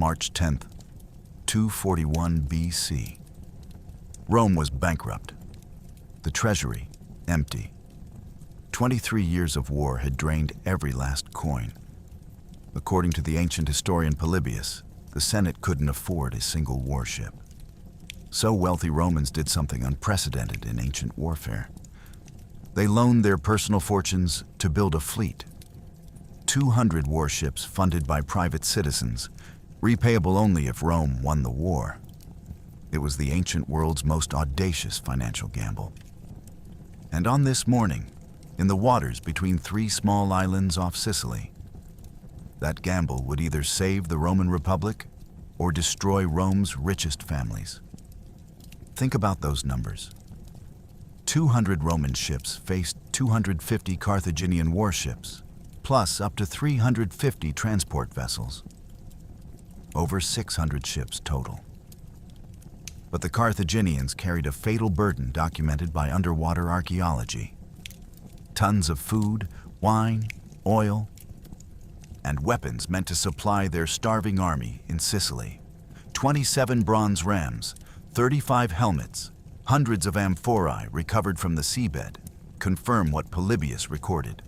March 10th, 241 BC. Rome was bankrupt. The treasury empty. 23 years of war had drained every last coin. According to the ancient historian Polybius, the Senate couldn't afford a single warship. So wealthy Romans did something unprecedented in ancient warfare. They loaned their personal fortunes to build a fleet. 200 warships funded by private citizens, repayable only if Rome won the war. It was the ancient world's most audacious financial gamble. And on this morning, in the waters between 3 small islands off Sicily, that gamble would either save the Roman Republic or destroy Rome's richest families. Think about those numbers. 200 Roman ships faced 250 Carthaginian warships, plus up to 350 transport vessels. Over 600 ships total. But the Carthaginians carried a fatal burden documented by underwater archaeology. Tons of food, wine, oil, and weapons meant to supply their starving army in Sicily. 27 bronze rams, 35 helmets, hundreds of amphorae recovered from the seabed confirm what Polybius recorded.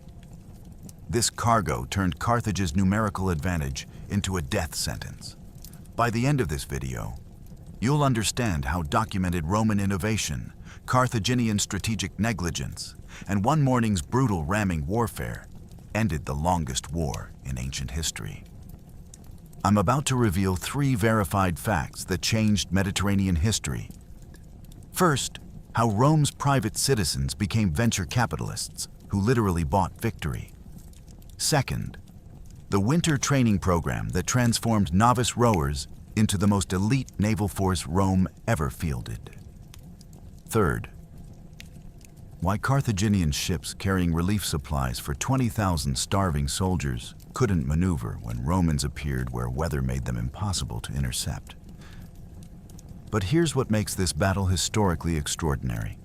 This cargo turned Carthage's numerical advantage into a death sentence. By the end of this video, you'll understand how documented Roman innovation, Carthaginian strategic negligence, and one morning's brutal ramming warfare ended the longest war in ancient history. I'm about to reveal 3 verified facts that changed Mediterranean history. First, how Rome's private citizens became venture capitalists who literally bought victory. Second, the winter training program that transformed novice rowers into the most elite naval force Rome ever fielded. Third, why Carthaginian ships carrying relief supplies for 20,000 starving soldiers couldn't maneuver when Romans appeared where weather made them impossible to intercept. But here's what makes this battle historically extraordinary.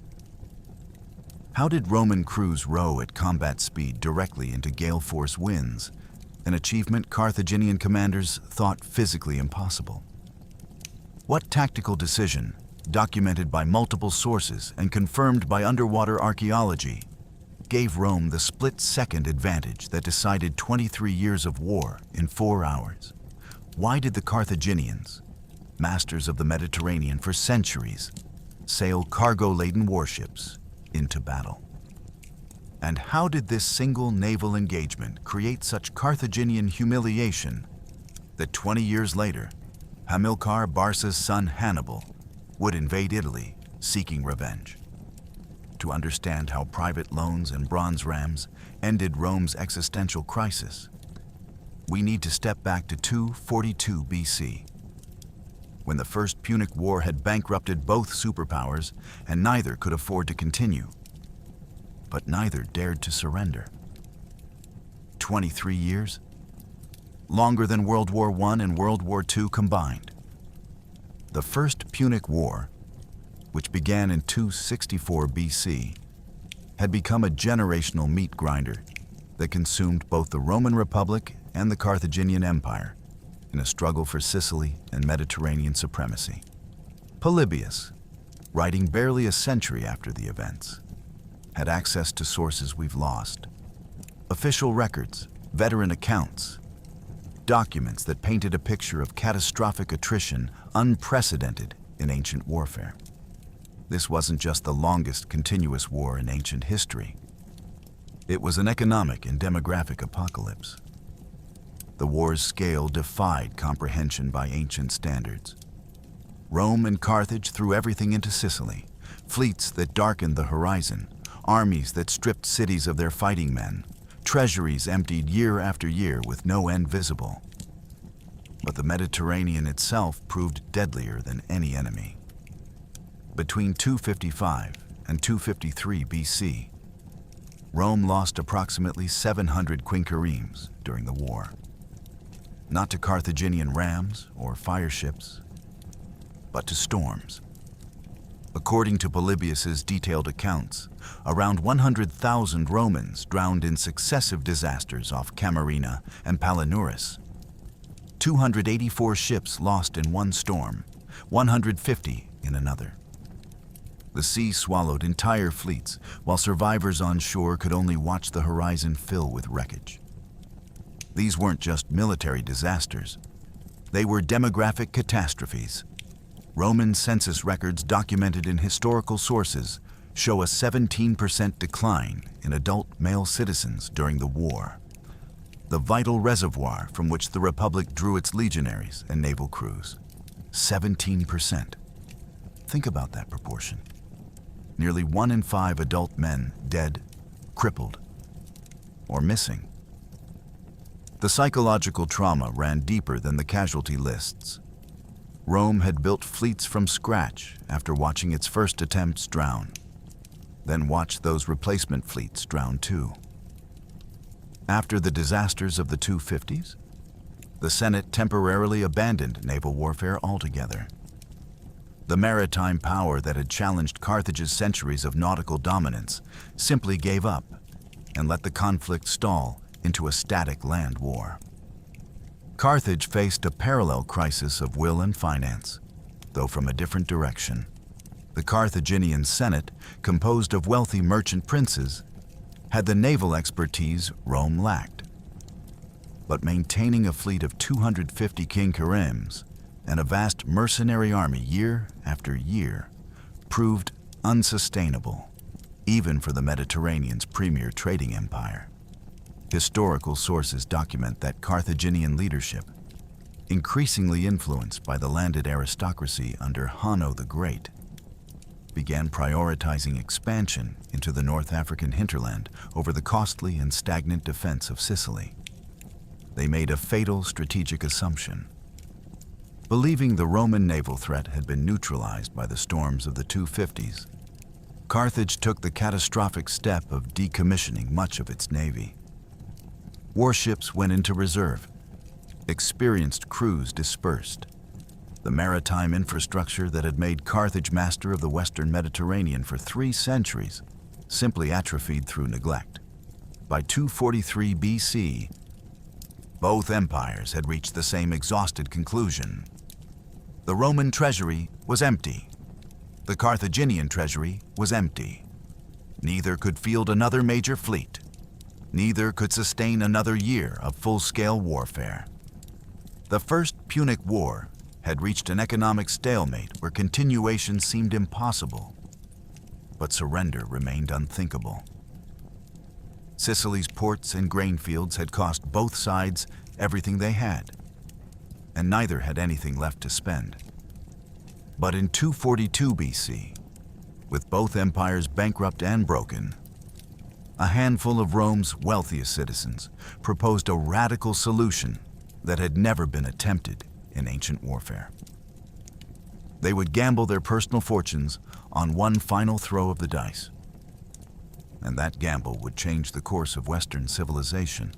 How did Roman crews row at combat speed directly into gale force winds, an achievement Carthaginian commanders thought physically impossible? What tactical decision, documented by multiple sources and confirmed by underwater archaeology, gave Rome the split-second advantage that decided 23 years of war in 4 hours? Why did the Carthaginians, masters of the Mediterranean for centuries, sail cargo-laden warships into battle? And how did this single naval engagement create such Carthaginian humiliation that 20 years later, Hamilcar Barca's son Hannibal would invade Italy seeking revenge? To understand how private loans and bronze rams ended Rome's existential crisis, we need to step back to 242 BC, when the First Punic War had bankrupted both superpowers and neither could afford to continue. But neither dared to surrender. 23 years? Longer than World War I and World War II combined. The First Punic War, which began in 264 BC, had become a generational meat grinder that consumed both the Roman Republic and the Carthaginian Empire in a struggle for Sicily and Mediterranean supremacy. Polybius, writing barely a century after the events, had access to sources we've lost. Official records, veteran accounts, documents that painted a picture of catastrophic attrition unprecedented in ancient warfare. This wasn't just the longest continuous war in ancient history. It was an economic and demographic apocalypse. The war's scale defied comprehension by ancient standards. Rome and Carthage threw everything into Sicily, fleets that darkened the horizon, armies that stripped cities of their fighting men, treasuries emptied year after year with no end visible. But the Mediterranean itself proved deadlier than any enemy. Between 255 and 253 BC, Rome lost approximately 700 quinqueremes during the war. Not to Carthaginian rams or fire ships, but to storms. According to Polybius's detailed accounts, around 100,000 Romans drowned in successive disasters off Camarina and Palinurus. 284 ships lost in one storm, 150 in another. The sea swallowed entire fleets, while survivors on shore could only watch the horizon fill with wreckage. These weren't just military disasters. They were demographic catastrophes. Roman census records documented in historical sources show a 17% decline in adult male citizens during the war, the vital reservoir from which the Republic drew its legionaries and naval crews. 17%. Think about that proportion. Nearly 1 in 5 adult men dead, crippled, or missing. The psychological trauma ran deeper than the casualty lists. Rome had built fleets from scratch after watching its first attempts drown, then watched those replacement fleets drown too. After the disasters of the 250s, the Senate temporarily abandoned naval warfare altogether. The maritime power that had challenged Carthage's centuries of nautical dominance simply gave up and let the conflict stall into a static land war. Carthage faced a parallel crisis of will and finance, though from a different direction. The Carthaginian Senate, composed of wealthy merchant princes, had the naval expertise Rome lacked. But maintaining a fleet of 250 quinqueremes and a vast mercenary army year after year proved unsustainable, even for the Mediterranean's premier trading empire. Historical sources document that Carthaginian leadership, increasingly influenced by the landed aristocracy under Hanno the Great, began prioritizing expansion into the North African hinterland over the costly and stagnant defense of Sicily. They made a fatal strategic assumption. Believing the Roman naval threat had been neutralized by the storms of the 250s, Carthage took the catastrophic step of decommissioning much of its navy. Warships went into reserve. Experienced crews dispersed. The maritime infrastructure that had made Carthage master of the Western Mediterranean for 3 centuries simply atrophied through neglect. By 243 BC, both empires had reached the same exhausted conclusion. The Roman treasury was empty. The Carthaginian treasury was empty. Neither could field another major fleet. Neither could sustain another year of full-scale warfare. The First Punic War had reached an economic stalemate where continuation seemed impossible, but surrender remained unthinkable. Sicily's ports and grain fields had cost both sides everything they had, and neither had anything left to spend. But in 242 BC, with both empires bankrupt and broken, a handful of Rome's wealthiest citizens proposed a radical solution that had never been attempted in ancient warfare. They would gamble their personal fortunes on one final throw of the dice, and that gamble would change the course of Western civilization.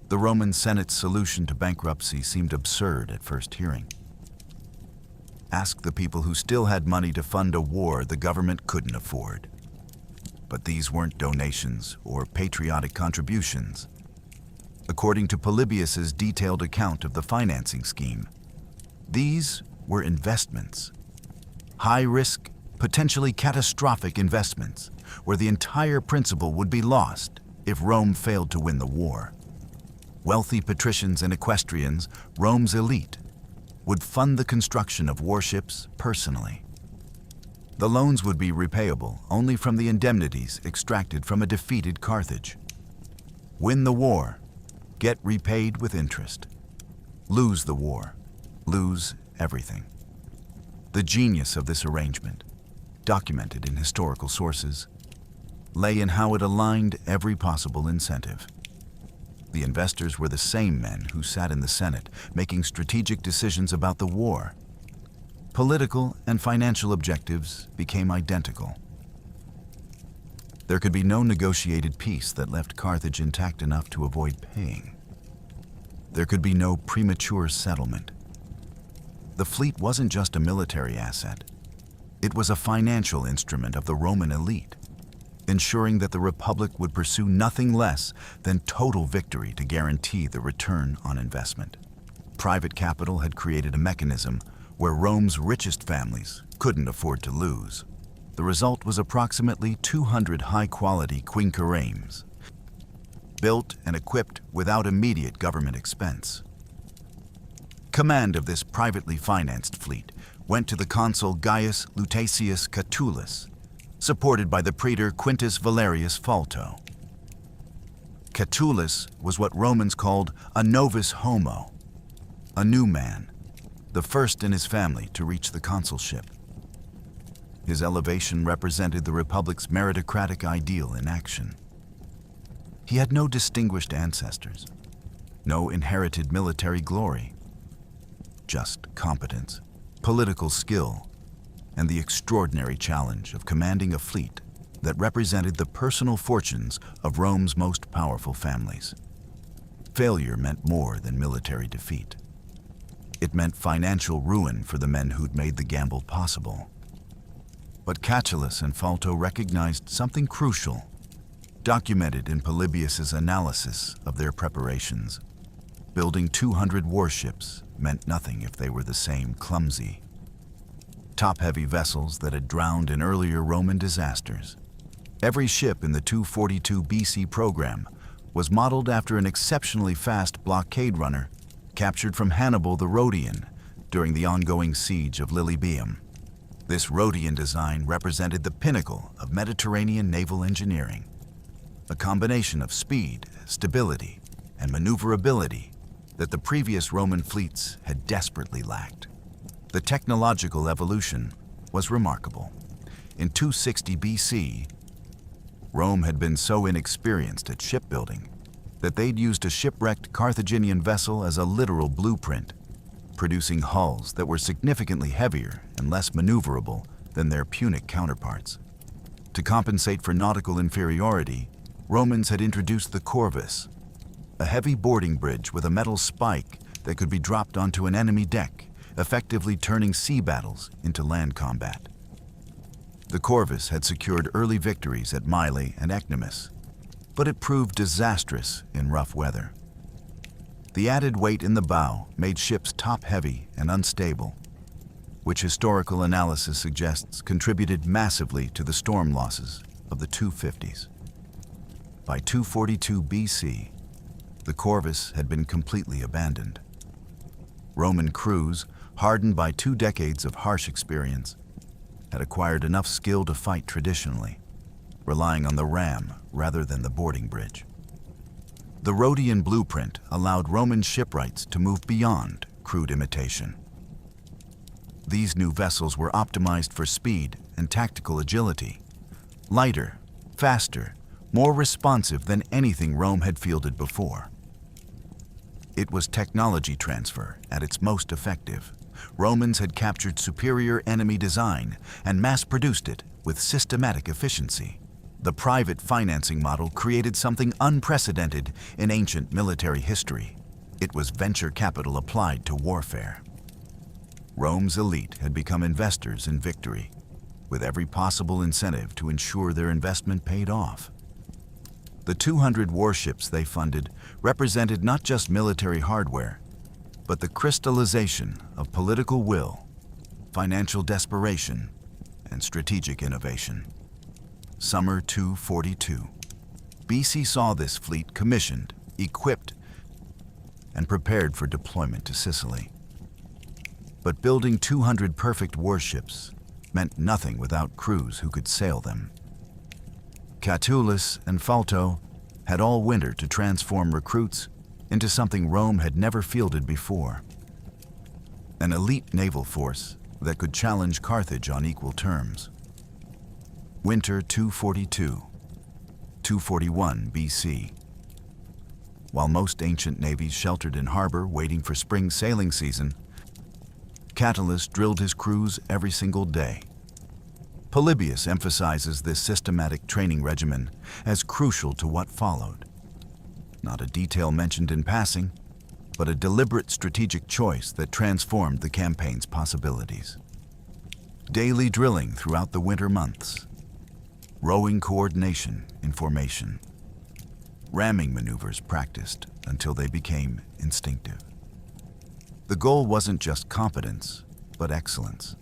The Roman Senate's solution to bankruptcy seemed absurd at first hearing. Ask the people who still had money to fund a war the government couldn't afford. But these weren't donations or patriotic contributions. According to Polybius's detailed account of the financing scheme, these were investments. High-risk, potentially catastrophic investments, where the entire principle would be lost if Rome failed to win the war. Wealthy patricians and equestrians, Rome's elite, would fund the construction of warships personally. The loans would be repayable only from the indemnities extracted from a defeated Carthage. Win the war, get repaid with interest. Lose the war, lose everything. The genius of this arrangement, documented in historical sources, lay in how it aligned every possible incentive. The investors were the same men who sat in the Senate making strategic decisions about the war. Political and financial objectives became identical. There could be no negotiated peace that left Carthage intact enough to avoid paying. There could be no premature settlement. The fleet wasn't just a military asset. It was a financial instrument of the Roman elite, ensuring that the Republic would pursue nothing less than total victory to guarantee the return on investment. Private capital had created a mechanism where Rome's richest families couldn't afford to lose. The result was approximately 200 high-quality quinqueremes, built and equipped without immediate government expense. Command of this privately financed fleet went to the consul Gaius Lutatius Catulus, supported by the praetor Quintus Valerius Phalto. Catulus was what Romans called a novus homo, a new man, the first in his family to reach the consulship. His elevation represented the Republic's meritocratic ideal in action. He had no distinguished ancestors, no inherited military glory, just competence, political skill, and the extraordinary challenge of commanding a fleet that represented the personal fortunes of Rome's most powerful families. Failure meant more than military defeat. It meant financial ruin for the men who'd made the gamble possible. But Catulus and Phalto recognized something crucial, documented in Polybius's analysis of their preparations. Building 200 warships meant nothing if they were the same clumsy, top-heavy vessels that had drowned in earlier Roman disasters. Every ship in the 242 BC program was modeled after an exceptionally fast blockade runner captured from Hannibal the Rhodian during the ongoing siege of Lilybaeum. This Rhodian design represented the pinnacle of Mediterranean naval engineering, a combination of speed, stability, and maneuverability that the previous Roman fleets had desperately lacked. The technological evolution was remarkable. In 260 BC, Rome had been so inexperienced at shipbuilding that they'd used a shipwrecked Carthaginian vessel as a literal blueprint, producing hulls that were significantly heavier and less maneuverable than their Punic counterparts. To compensate for nautical inferiority, Romans had introduced the corvus, a heavy boarding bridge with a metal spike that could be dropped onto an enemy deck, effectively turning sea battles into land combat. The corvus had secured early victories at Mylae and Ecnomus, but it proved disastrous in rough weather. The added weight in the bow made ships top-heavy and unstable, which historical analysis suggests contributed massively to the storm losses of the 250s. By 242 BC, the corvus had been completely abandoned. Roman crews, hardened by 2 decades of harsh experience, had acquired enough skill to fight traditionally, relying on the ram rather than the boarding bridge. The Rhodian blueprint allowed Roman shipwrights to move beyond crude imitation. These new vessels were optimized for speed and tactical agility, lighter, faster, more responsive than anything Rome had fielded before. It was technology transfer at its most effective. Romans had captured superior enemy design and mass-produced it with systematic efficiency. The private financing model created something unprecedented in ancient military history. It was venture capital applied to warfare. Rome's elite had become investors in victory, with every possible incentive to ensure their investment paid off. The 200 warships they funded represented not just military hardware, but the crystallization of political will, financial desperation, and strategic innovation. Summer 242. BC saw this fleet commissioned, equipped, and prepared for deployment to Sicily. But building 200 perfect warships meant nothing without crews who could sail them. Catulus and Phalto had all winter to transform recruits into something Rome had never fielded before. An elite naval force that could challenge Carthage on equal terms. Winter 242, 241 BC. While most ancient navies sheltered in harbor waiting for spring sailing season, Catulus drilled his crews every single day. Polybius emphasizes this systematic training regimen as crucial to what followed. Not a detail mentioned in passing, but a deliberate strategic choice that transformed the campaign's possibilities. Daily drilling throughout the winter months. Rowing coordination in formation. Ramming maneuvers practiced until they became instinctive. The goal wasn't just competence, but excellence.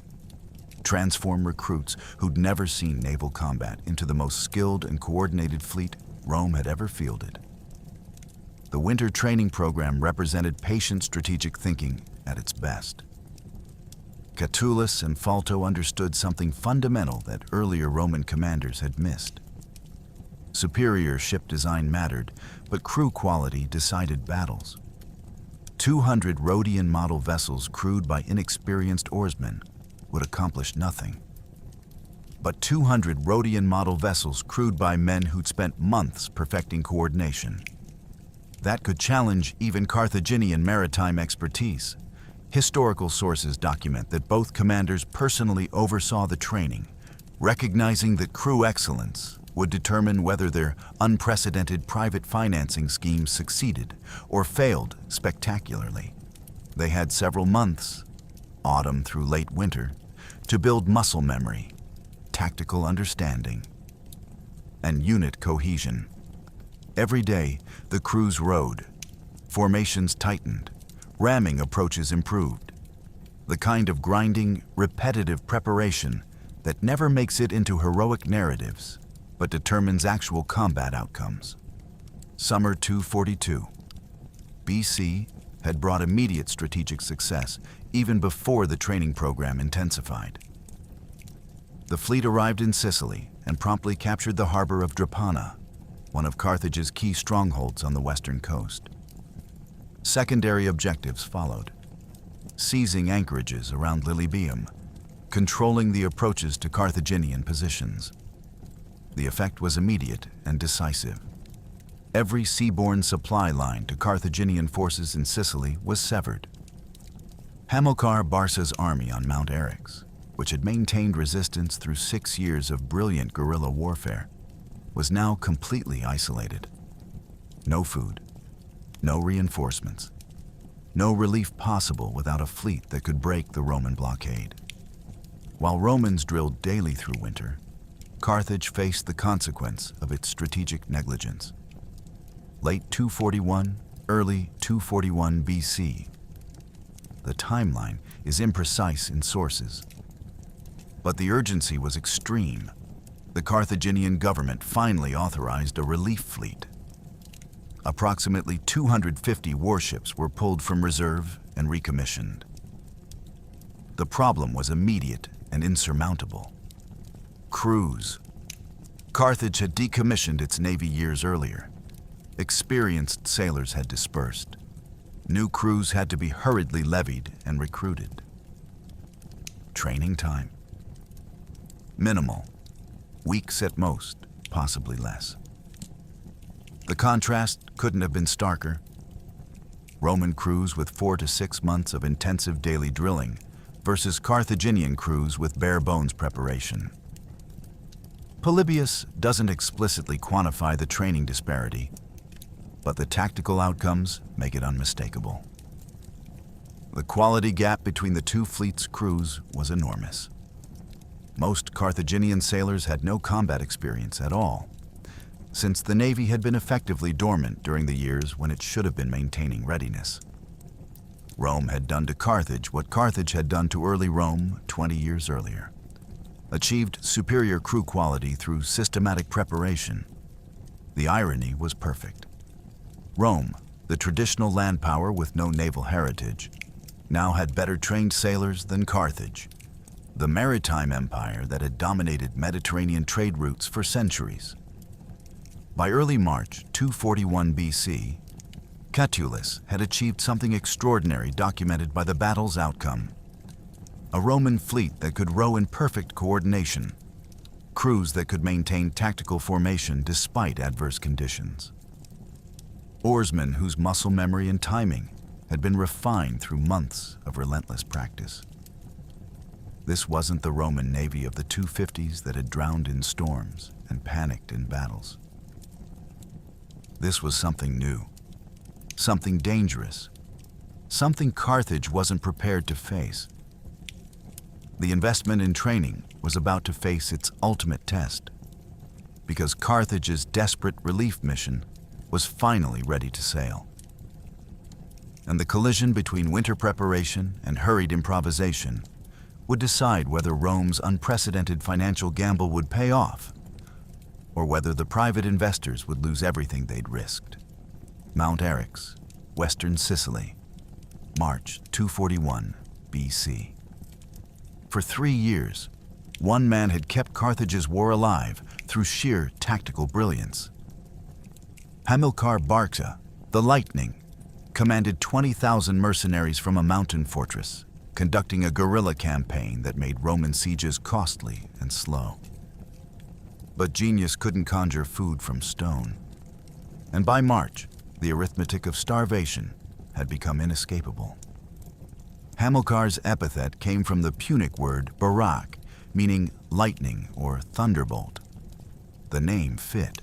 Transform recruits who'd never seen naval combat into the most skilled and coordinated fleet Rome had ever fielded. The winter training program represented patient strategic thinking at its best. Catullus and Falto understood something fundamental that earlier Roman commanders had missed. Superior ship design mattered, but crew quality decided battles. 200 Rhodian model vessels crewed by inexperienced oarsmen would accomplish nothing. But 200 Rhodian model vessels crewed by men who'd spent months perfecting coordination. That could challenge even Carthaginian maritime expertise. Historical sources document that both commanders personally oversaw the training, recognizing that crew excellence would determine whether their unprecedented private financing schemes succeeded or failed spectacularly. They had several months, autumn through late winter, to build muscle memory, tactical understanding, and unit cohesion. Every day, the crews rowed, formations tightened, ramming approaches improved. The kind of grinding, repetitive preparation that never makes it into heroic narratives, but determines actual combat outcomes. Summer 242 BC had brought immediate strategic success even before the training program intensified. The fleet arrived in Sicily and promptly captured the harbor of Drepana, one of Carthage's key strongholds on the western coast. Secondary objectives followed: seizing anchorages around Lilybaeum, controlling the approaches to Carthaginian positions. The effect was immediate and decisive. Every seaborne supply line to Carthaginian forces in Sicily was severed. Hamilcar Barca's army on Mount Eryx, which had maintained resistance through 6 years of brilliant guerrilla warfare, was now completely isolated. No food, no reinforcements, no relief possible without a fleet that could break the Roman blockade. While Romans drilled daily through winter, Carthage faced the consequence of its strategic negligence. Late 241, early 241 BC. The timeline is imprecise in sources, but the urgency was extreme. The Carthaginian government finally authorized a relief fleet. Approximately 250 warships were pulled from reserve and recommissioned. The problem was immediate and insurmountable: crews. Carthage had decommissioned its navy years earlier. Experienced sailors had dispersed. New crews had to be hurriedly levied and recruited. Training time: minimal, weeks at most, possibly less. The contrast couldn't have been starker. Roman crews with 4 to 6 months of intensive daily drilling versus Carthaginian crews with bare-bones preparation. Polybius doesn't explicitly quantify the training disparity, but the tactical outcomes make it unmistakable. The quality gap between the two fleets' crews was enormous. Most Carthaginian sailors had no combat experience at all, since the Navy had been effectively dormant during the years when it should have been maintaining readiness. Rome had done to Carthage what Carthage had done to early Rome 20 years earlier: achieved superior crew quality through systematic preparation. The irony was perfect. Rome, the traditional land power with no naval heritage, now had better trained sailors than Carthage, the maritime empire that had dominated Mediterranean trade routes for centuries. By early March 241 BC, Catullus had achieved something extraordinary documented by the battle's outcome: a Roman fleet that could row in perfect coordination, crews that could maintain tactical formation despite adverse conditions, oarsmen whose muscle memory and timing had been refined through months of relentless practice. This wasn't the Roman Navy of the 250s that had drowned in storms and panicked in battles. This was something new, something dangerous, something Carthage wasn't prepared to face. The investment in training was about to face its ultimate test, because Carthage's desperate relief mission was finally ready to sail. and the collision between winter preparation and hurried improvisation would decide whether Rome's unprecedented financial gamble would pay off, or whether the private investors would lose everything they'd risked. Mount Eryx, western Sicily, March 241 BC. For 3 years, one man had kept Carthage's war alive through sheer tactical brilliance. Hamilcar Barca, the Lightning, commanded 20,000 mercenaries from a mountain fortress, conducting a guerrilla campaign that made Roman sieges costly and slow. But genius couldn't conjure food from stone. And by March, the arithmetic of starvation had become inescapable. Hamilcar's epithet came from the Punic word barak, meaning lightning or thunderbolt. The name fit.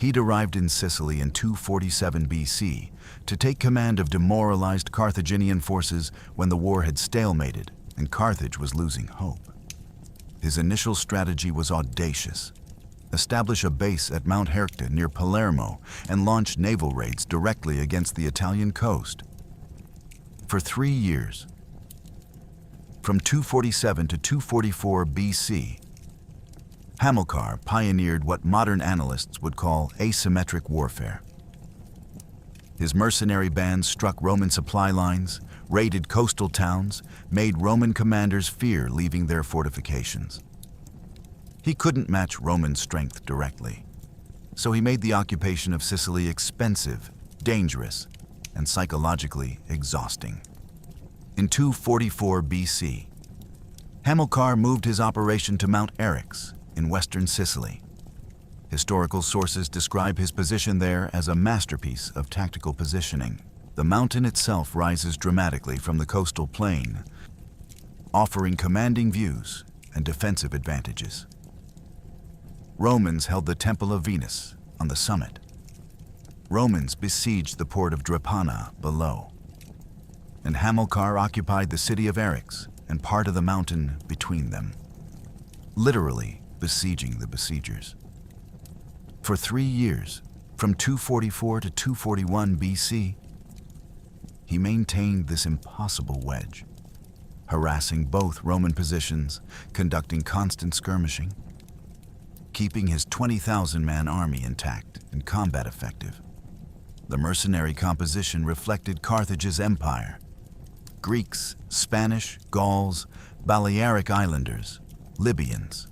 He'd arrived in Sicily in 247 BC to take command of demoralized Carthaginian forces when the war had stalemated and Carthage was losing hope. His initial strategy was audacious: establish a base at Mount Hercta near Palermo and launch naval raids directly against the Italian coast. For 3 years, from 247 to 244 BC, Hamilcar pioneered what modern analysts would call asymmetric warfare. His mercenary bands struck Roman supply lines, raided coastal towns, made Roman commanders fear leaving their fortifications. He couldn't match Roman strength directly, so he made the occupation of Sicily expensive, dangerous, and psychologically exhausting. In 244 BC, Hamilcar moved his operation to Mount Eryx in western Sicily. Historical sources describe his position there as a masterpiece of tactical positioning. The mountain itself rises dramatically from the coastal plain, offering commanding views and defensive advantages. Romans held the Temple of Venus on the summit. Romans besieged the port of Drepana below, and Hamilcar occupied the city of Eryx and part of the mountain between them, literally besieging the besiegers. For 3 years, from 244 to 241 BC, he maintained this impossible wedge, harassing both Roman positions, conducting constant skirmishing, keeping his 20,000-man army intact and combat effective. The mercenary composition reflected Carthage's empire: Greeks, Spanish, Gauls, Balearic Islanders, Libyans.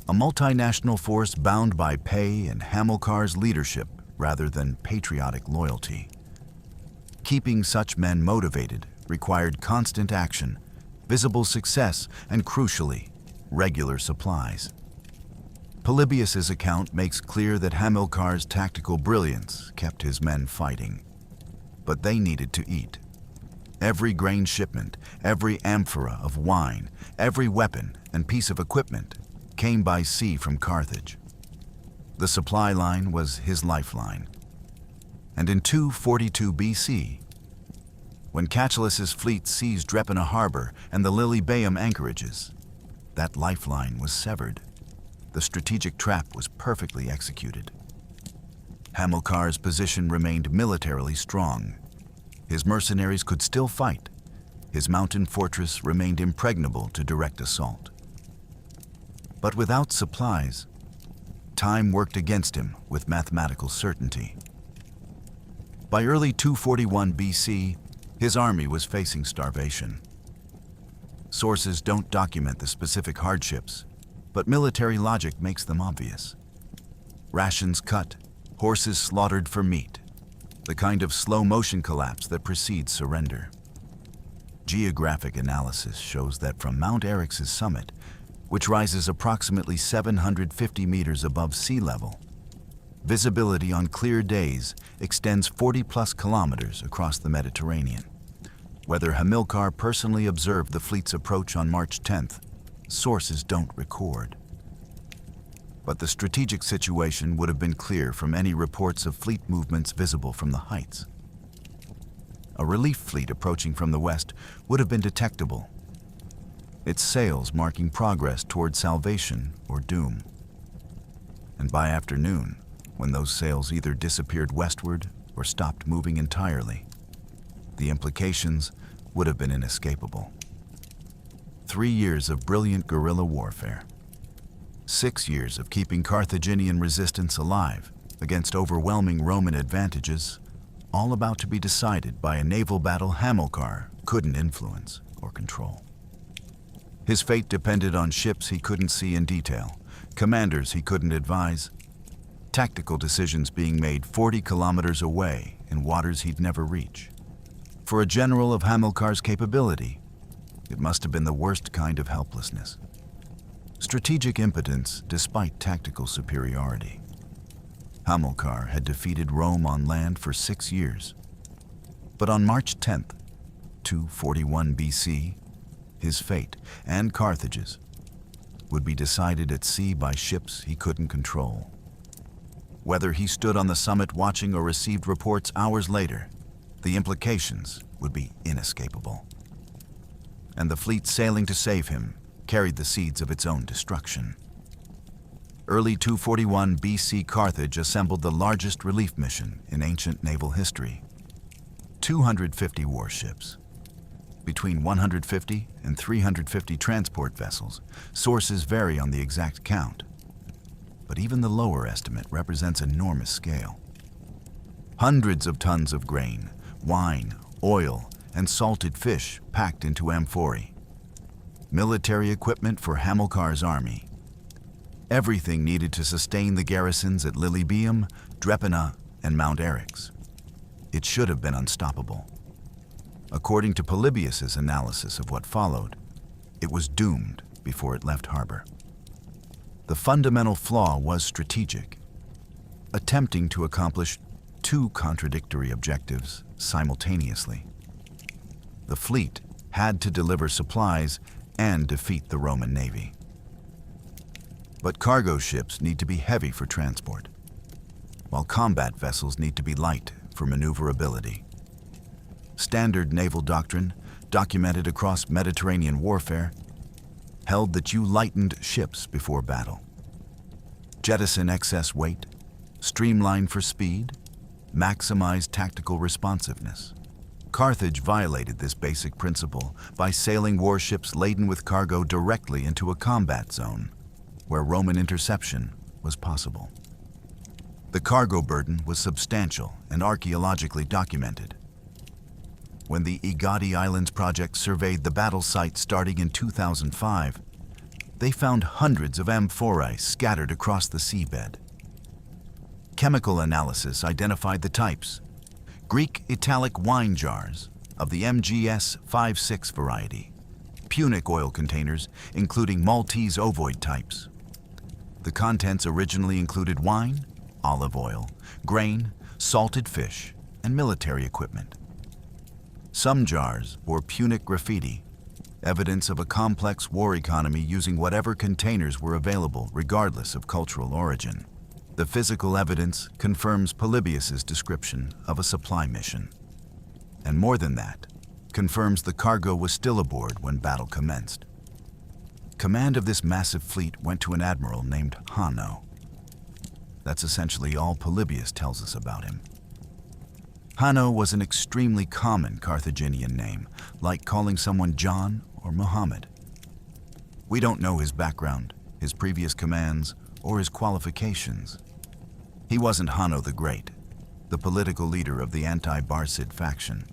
A multinational force bound by pay and Hamilcar's leadership rather than patriotic loyalty. Keeping such men motivated required constant action, visible success, and crucially, regular supplies. Polybius's account makes clear that Hamilcar's tactical brilliance kept his men fighting. But they needed to eat. Every grain shipment, every amphora of wine, every weapon and piece of equipment came by sea from Carthage. The supply line was his lifeline. And in 242 BC, when Catullus's fleet seized Drepana harbor and the Lilybaeum anchorages, that lifeline was severed. The strategic trap was perfectly executed. Hamilcar's position remained militarily strong. His mercenaries could still fight. His mountain fortress remained impregnable to direct assault. But without supplies, time worked against him with mathematical certainty. By early 241 BC, his army was facing starvation. Sources don't document the specific hardships, but military logic makes them obvious. Rations cut, horses slaughtered for meat, the kind of slow-motion collapse that precedes surrender. Geographic analysis shows that from Mount Eryx's summit, which rises approximately 750 meters above sea level, visibility on clear days extends 40-plus kilometers across the Mediterranean. Whether Hamilcar personally observed the fleet's approach on March 10th, sources don't record. But the strategic situation would have been clear from any reports of fleet movements visible from the heights. A relief fleet approaching from the west would have been detectable, its sails marking progress toward salvation or doom. And by afternoon, when those sails either disappeared westward or stopped moving entirely, The implications would have been inescapable. 3 years of brilliant guerrilla warfare. 6 years of keeping Carthaginian resistance alive against overwhelming Roman advantages, all about to be decided by a naval battle Hamilcar couldn't influence or control. His fate depended on ships he couldn't see in detail, commanders he couldn't advise, tactical decisions being made 40 kilometers away in waters he'd never reach. For a general of Hamilcar's capability, it must have been the worst kind of helplessness. Strategic impotence despite tactical superiority. Hamilcar had defeated Rome on land for 6 years. But on March 10th, 241 BC, his fate, and Carthage's, would be decided at sea by ships he couldn't control. Whether he stood on the summit watching or received reports hours later, the implications would be inescapable. And the fleet sailing to save him carried the seeds of its own destruction. Early 241 BC Carthage assembled the largest relief mission in ancient naval history. 250 warships. Between 150 and 350 transport vessels. Sources vary on the exact count. But even the lower estimate represents enormous scale. Hundreds of tons of grain, wine, oil, and salted fish packed into amphorae. Military equipment for Hamilcar's army. Everything needed to sustain the garrisons at Lilybaeum, Drepana, and Mount Eryx. It should have been unstoppable. According to Polybius's analysis of what followed, it was doomed before it left harbor. The fundamental flaw was strategic, attempting to accomplish 2 contradictory objectives simultaneously. The fleet had to deliver supplies and defeat the Roman navy. But cargo ships need to be heavy for transport, while combat vessels need to be light for maneuverability. Standard naval doctrine, documented across Mediterranean warfare, held that you lightened ships before battle. Jettison excess weight, streamline for speed, maximize tactical responsiveness. Carthage violated this basic principle by sailing warships laden with cargo directly into a combat zone, where Roman interception was possible. The cargo burden was substantial and archaeologically documented. When the Aegadi Islands project surveyed the battle site starting in 2005, they found hundreds of amphorae scattered across the seabed. Chemical analysis identified the types: Greek italic wine jars of the MGS 5-6 variety, Punic oil containers including Maltese ovoid types. The contents originally included wine, olive oil, grain, salted fish, and military equipment. Some jars bore Punic graffiti, evidence of a complex war economy using whatever containers were available regardless of cultural origin. The physical evidence confirms Polybius's description of a supply mission. And more than that, confirms the cargo was still aboard when battle commenced. Command of this massive fleet went to an admiral named Hanno. That's essentially all Polybius tells us about him. Hanno was an extremely common Carthaginian name, like calling someone John or Muhammad. We don't know his background, his previous commands, or his qualifications. He wasn't Hanno the Great, the political leader of the anti-Barcid faction.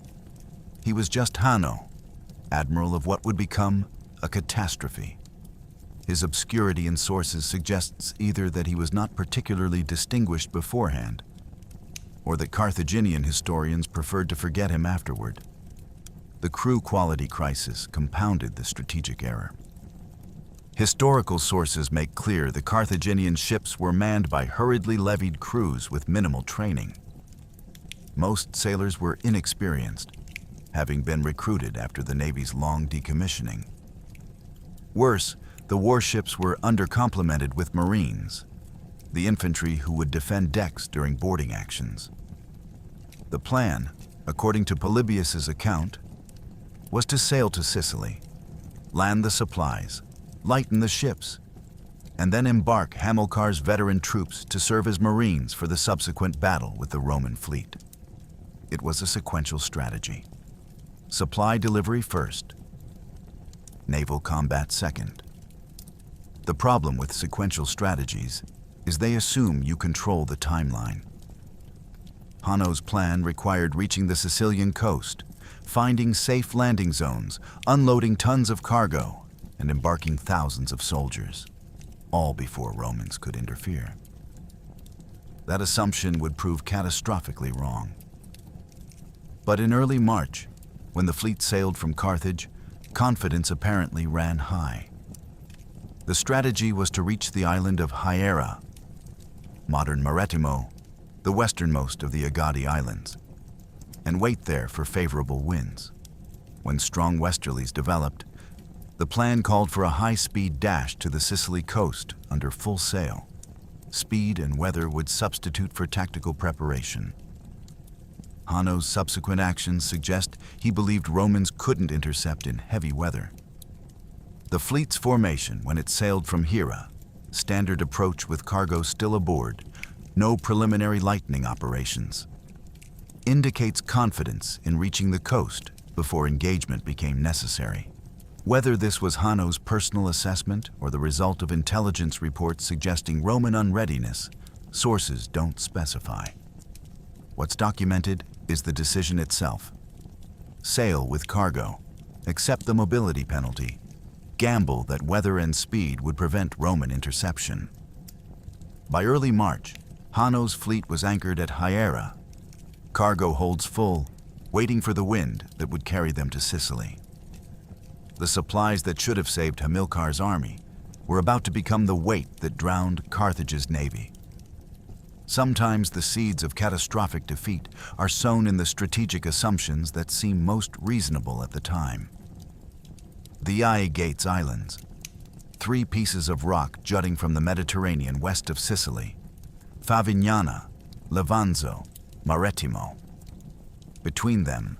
He was just Hanno, admiral of what would become a catastrophe. His obscurity in sources suggests either that he was not particularly distinguished beforehand, or that Carthaginian historians preferred to forget him afterward. The crew quality crisis compounded the strategic error. Historical sources make clear the Carthaginian ships were manned by hurriedly levied crews with minimal training. Most sailors were inexperienced, having been recruited after the Navy's long decommissioning. Worse, the warships were undercomplemented with Marines, the infantry who would defend decks during boarding actions. The plan, according to Polybius's account, was to sail to Sicily, land the supplies, lighten the ships, and then embark Hamilcar's veteran troops to serve as Marines for the subsequent battle with the Roman fleet. It was a sequential strategy. Supply delivery first, naval combat second. The problem with sequential strategies is they assume you control the timeline. Hanno's plan required reaching the Sicilian coast, finding safe landing zones, unloading tons of cargo, and embarking thousands of soldiers, all before Romans could interfere. That assumption would prove catastrophically wrong. But in early March, when the fleet sailed from Carthage, confidence apparently ran high. The strategy was to reach the island of Hyiera, modern Marettimo, the westernmost of the Aegadi Islands, and wait there for favorable winds. When strong westerlies developed, the plan called for a high-speed dash to the Sicily coast under full sail. Speed and weather would substitute for tactical preparation. Hanno's subsequent actions suggest he believed Romans couldn't intercept in heavy weather. The fleet's formation when it sailed from Hera, standard approach with cargo still aboard, no preliminary lightning operations, indicates confidence in reaching the coast before engagement became necessary. Whether this was Hanno's personal assessment or the result of intelligence reports suggesting Roman unreadiness, sources don't specify. What's documented is the decision itself. Sail with cargo, accept the mobility penalty, gamble that weather and speed would prevent Roman interception. By early March, Hanno's fleet was anchored at Hyiera. Cargo holds full, waiting for the wind that would carry them to Sicily. The supplies that should have saved Hamilcar's army were about to become the weight that drowned Carthage's navy. Sometimes the seeds of catastrophic defeat are sown in the strategic assumptions that seem most reasonable at the time. The Aegates Islands, 3 pieces of rock jutting from the Mediterranean west of Sicily, Favignana, Levanzo, Marettimo. Between them,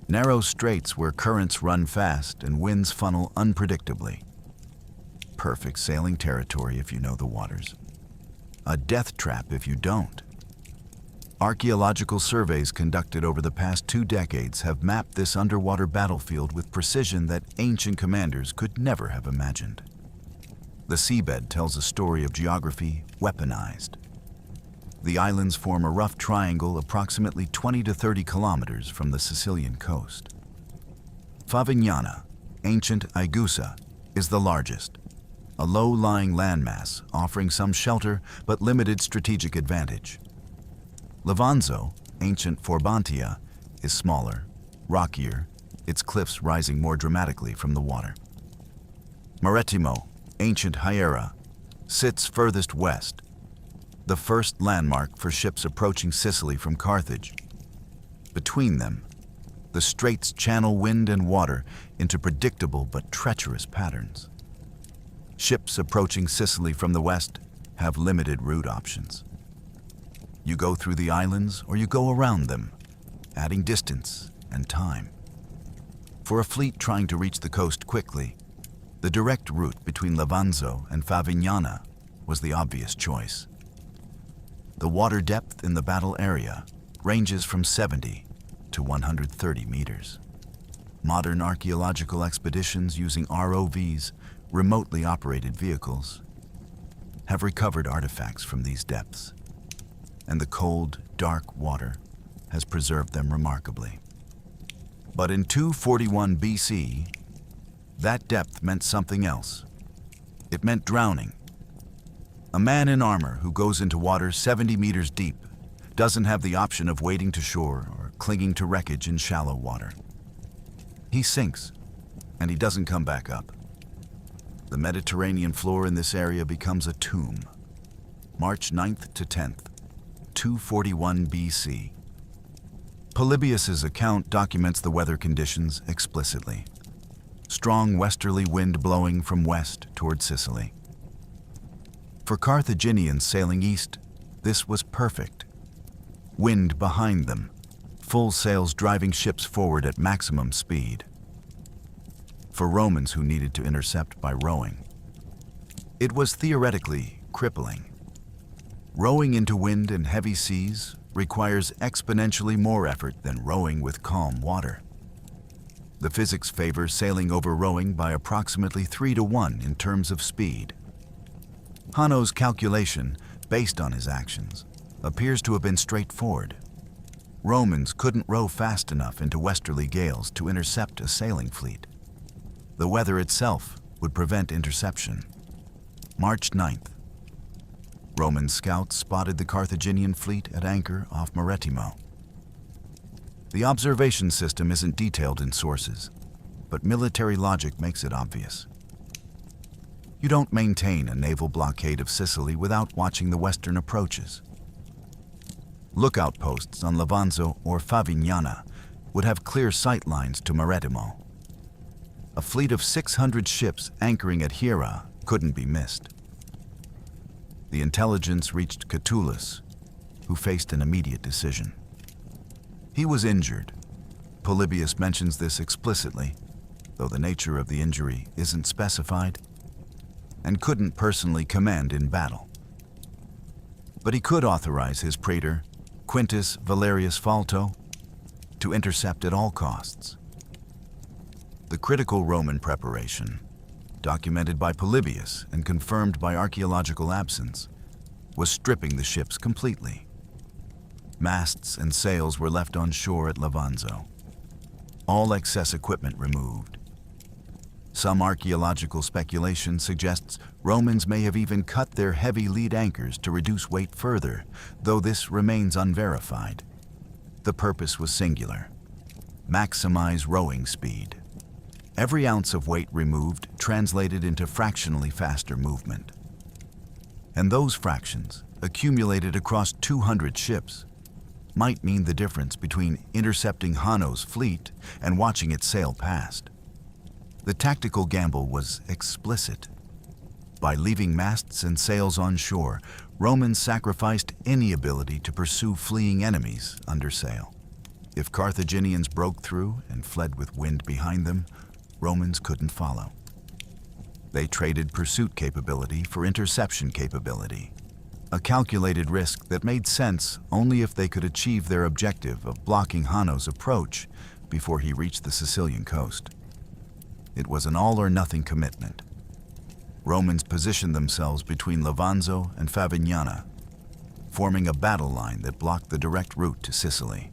narrow straits where currents run fast and winds funnel unpredictably. Perfect sailing territory if you know the waters. A death trap if you don't. Archaeological surveys conducted over the past 2 decades have mapped this underwater battlefield with precision that ancient commanders could never have imagined. The seabed tells a story of geography weaponized. The islands form a rough triangle approximately 20 to 30 kilometers from the Sicilian coast. Favignana, ancient Aegusa, is the largest, a low-lying landmass offering some shelter but limited strategic advantage. Levanzo, ancient Forbantia, is smaller, rockier, its cliffs rising more dramatically from the water. Marettimo, ancient Hyiera, sits furthest west, the first landmark for ships approaching Sicily from Carthage. Between them, the straits channel wind and water into predictable but treacherous patterns. Ships approaching Sicily from the west have limited route options. You go through the islands or you go around them, adding distance and time. For a fleet trying to reach the coast quickly, the direct route between Levanzo and Favignana was the obvious choice. The water depth in the battle area ranges from 70 to 130 meters. Modern archaeological expeditions using ROVs, remotely operated vehicles, have recovered artifacts from these depths, and the cold, dark water has preserved them remarkably. But in 241 BC, that depth meant something else. It meant drowning. A man in armor who goes into water 70 meters deep doesn't have the option of wading to shore or clinging to wreckage in shallow water. He sinks, and he doesn't come back up. The Mediterranean floor in this area becomes a tomb. March 9th to 10th, 241 BC. Polybius's account documents the weather conditions explicitly. Strong westerly wind blowing from west toward Sicily. For Carthaginians sailing east, this was perfect. Wind behind them, full sails driving ships forward at maximum speed. For Romans who needed to intercept by rowing, it was theoretically crippling. Rowing into wind and heavy seas requires exponentially more effort than rowing with calm water. The physics favor sailing over rowing by approximately 3-to-1 in terms of speed. Hanno's calculation, based on his actions, appears to have been straightforward. Romans couldn't row fast enough into westerly gales to intercept a sailing fleet. The weather itself would prevent interception. March 9th. Roman scouts spotted the Carthaginian fleet at anchor off Marettimo. The observation system isn't detailed in sources, but military logic makes it obvious. You don't maintain a naval blockade of Sicily without watching the western approaches. Lookout posts on Levanzo or Favignana would have clear sight lines to Marettimo. A fleet of 600 ships anchoring at Hera couldn't be missed. The intelligence reached Catullus, who faced an immediate decision. He was injured. Polybius mentions this explicitly, though the nature of the injury isn't specified, and couldn't personally command in battle. But he could authorize his praetor, Quintus Valerius Falto, to intercept at all costs. The critical Roman preparation, documented by Polybius and confirmed by archaeological absence, was stripping the ships completely. Masts and sails were left on shore at Levanzo. All excess equipment removed. Some archaeological speculation suggests Romans may have even cut their heavy lead anchors to reduce weight further, though this remains unverified. The purpose was singular: maximize rowing speed. Every ounce of weight removed translated into fractionally faster movement. And those fractions, accumulated across 200 ships, might mean the difference between intercepting Hanno's fleet and watching it sail past. The tactical gamble was explicit. By leaving masts and sails on shore, Romans sacrificed any ability to pursue fleeing enemies under sail. If Carthaginians broke through and fled with wind behind them, Romans couldn't follow. They traded pursuit capability for interception capability, a calculated risk that made sense only if they could achieve their objective of blocking Hanno's approach before he reached the Sicilian coast. It was an all-or-nothing commitment. Romans positioned themselves between Levanzo and Favignana, forming a battle line that blocked the direct route to Sicily.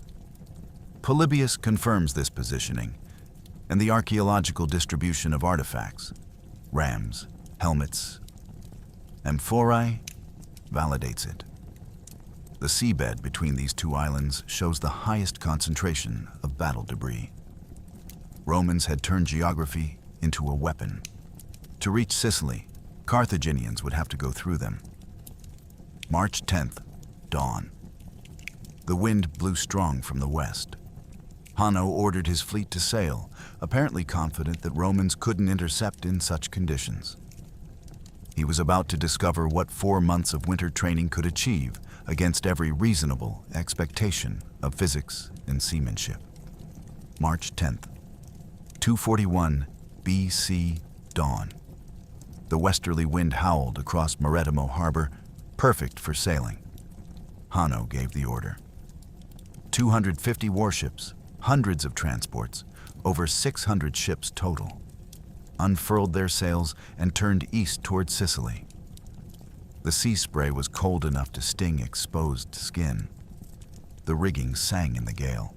Polybius confirms this positioning, and the archaeological distribution of artifacts, rams, helmets, amphorae, validates it. The seabed between these two islands shows the highest concentration of battle debris. Romans had turned geography into a weapon. To reach Sicily, Carthaginians would have to go through them. March 10th, dawn. The wind blew strong from the west. Hanno ordered his fleet to sail, apparently confident that Romans couldn't intercept in such conditions. He was about to discover what 4 months of winter training could achieve against every reasonable expectation of physics and seamanship. March 10th, 241 BC dawn. The westerly wind howled across Marettimo harbor, perfect for sailing. Hanno gave the order. 250 warships, hundreds of transports, over 600 ships total, unfurled their sails and turned east toward Sicily. The sea spray was cold enough to sting exposed skin. The rigging sang in the gale.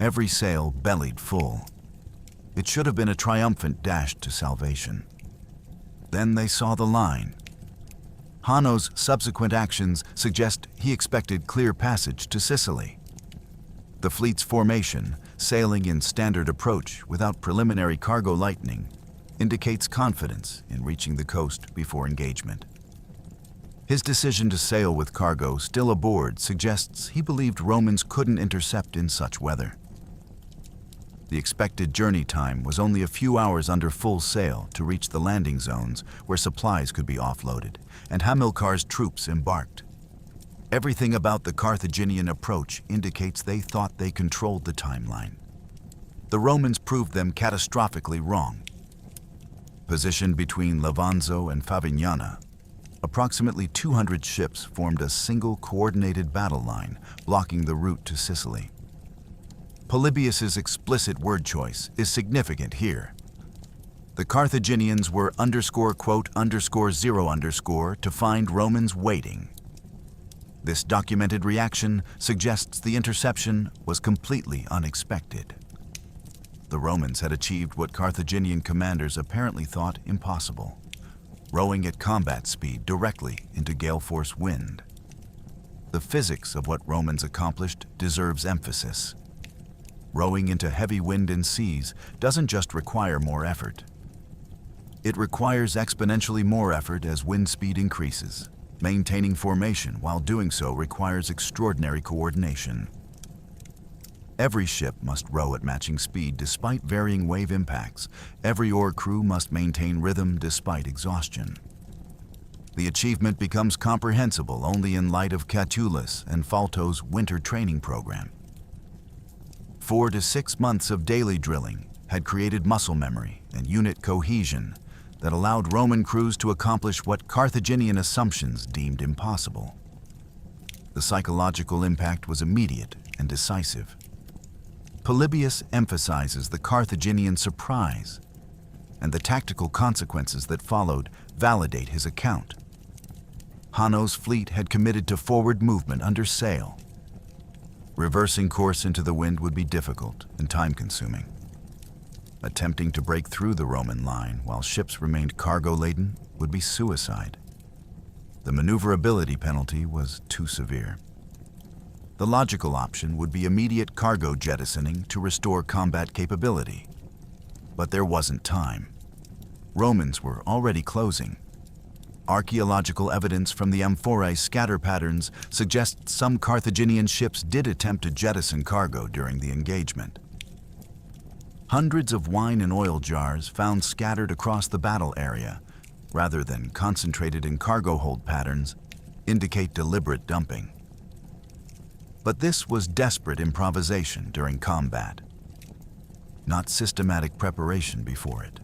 Every sail bellied full. It should have been a triumphant dash to salvation. Then they saw the line. Hanno's subsequent actions suggest he expected clear passage to Sicily. The fleet's formation, sailing in standard approach without preliminary cargo lightening, indicates confidence in reaching the coast before engagement. His decision to sail with cargo still aboard suggests he believed Romans couldn't intercept in such weather. The expected journey time was only a few hours under full sail to reach the landing zones where supplies could be offloaded and Hamilcar's troops embarked. Everything about the Carthaginian approach indicates they thought they controlled the timeline. The Romans proved them catastrophically wrong. Positioned between Levanzo and Favignana, approximately 200 ships formed a single coordinated battle line blocking the route to Sicily. Polybius's explicit word choice is significant here. The Carthaginians were __0_ to find Romans waiting. This documented reaction suggests the interception was completely unexpected. The Romans had achieved what Carthaginian commanders apparently thought impossible, rowing at combat speed directly into gale force wind. The physics of what Romans accomplished deserves emphasis. Rowing into heavy wind and seas doesn't just require more effort. It requires exponentially more effort as wind speed increases. Maintaining formation while doing so requires extraordinary coordination. Every ship must row at matching speed despite varying wave impacts. Every oar crew must maintain rhythm despite exhaustion. The achievement becomes comprehensible only in light of Catullus and Falto's winter training program. 4 to 6 months of daily drilling had created muscle memory and unit cohesion that allowed Roman crews to accomplish what Carthaginian assumptions deemed impossible. The psychological impact was immediate and decisive. Polybius emphasizes the Carthaginian surprise, and the tactical consequences that followed validate his account. Hanno's fleet had committed to forward movement under sail. Reversing course into the wind would be difficult and time-consuming. Attempting to break through the Roman line while ships remained cargo-laden would be suicide. The maneuverability penalty was too severe. The logical option would be immediate cargo jettisoning to restore combat capability. But there wasn't time. Romans were already closing. Archaeological evidence from the amphorae scatter patterns suggests some Carthaginian ships did attempt to jettison cargo during the engagement. Hundreds of wine and oil jars found scattered across the battle area, rather than concentrated in cargo hold patterns, indicate deliberate dumping. But this was desperate improvisation during combat, not systematic preparation before it.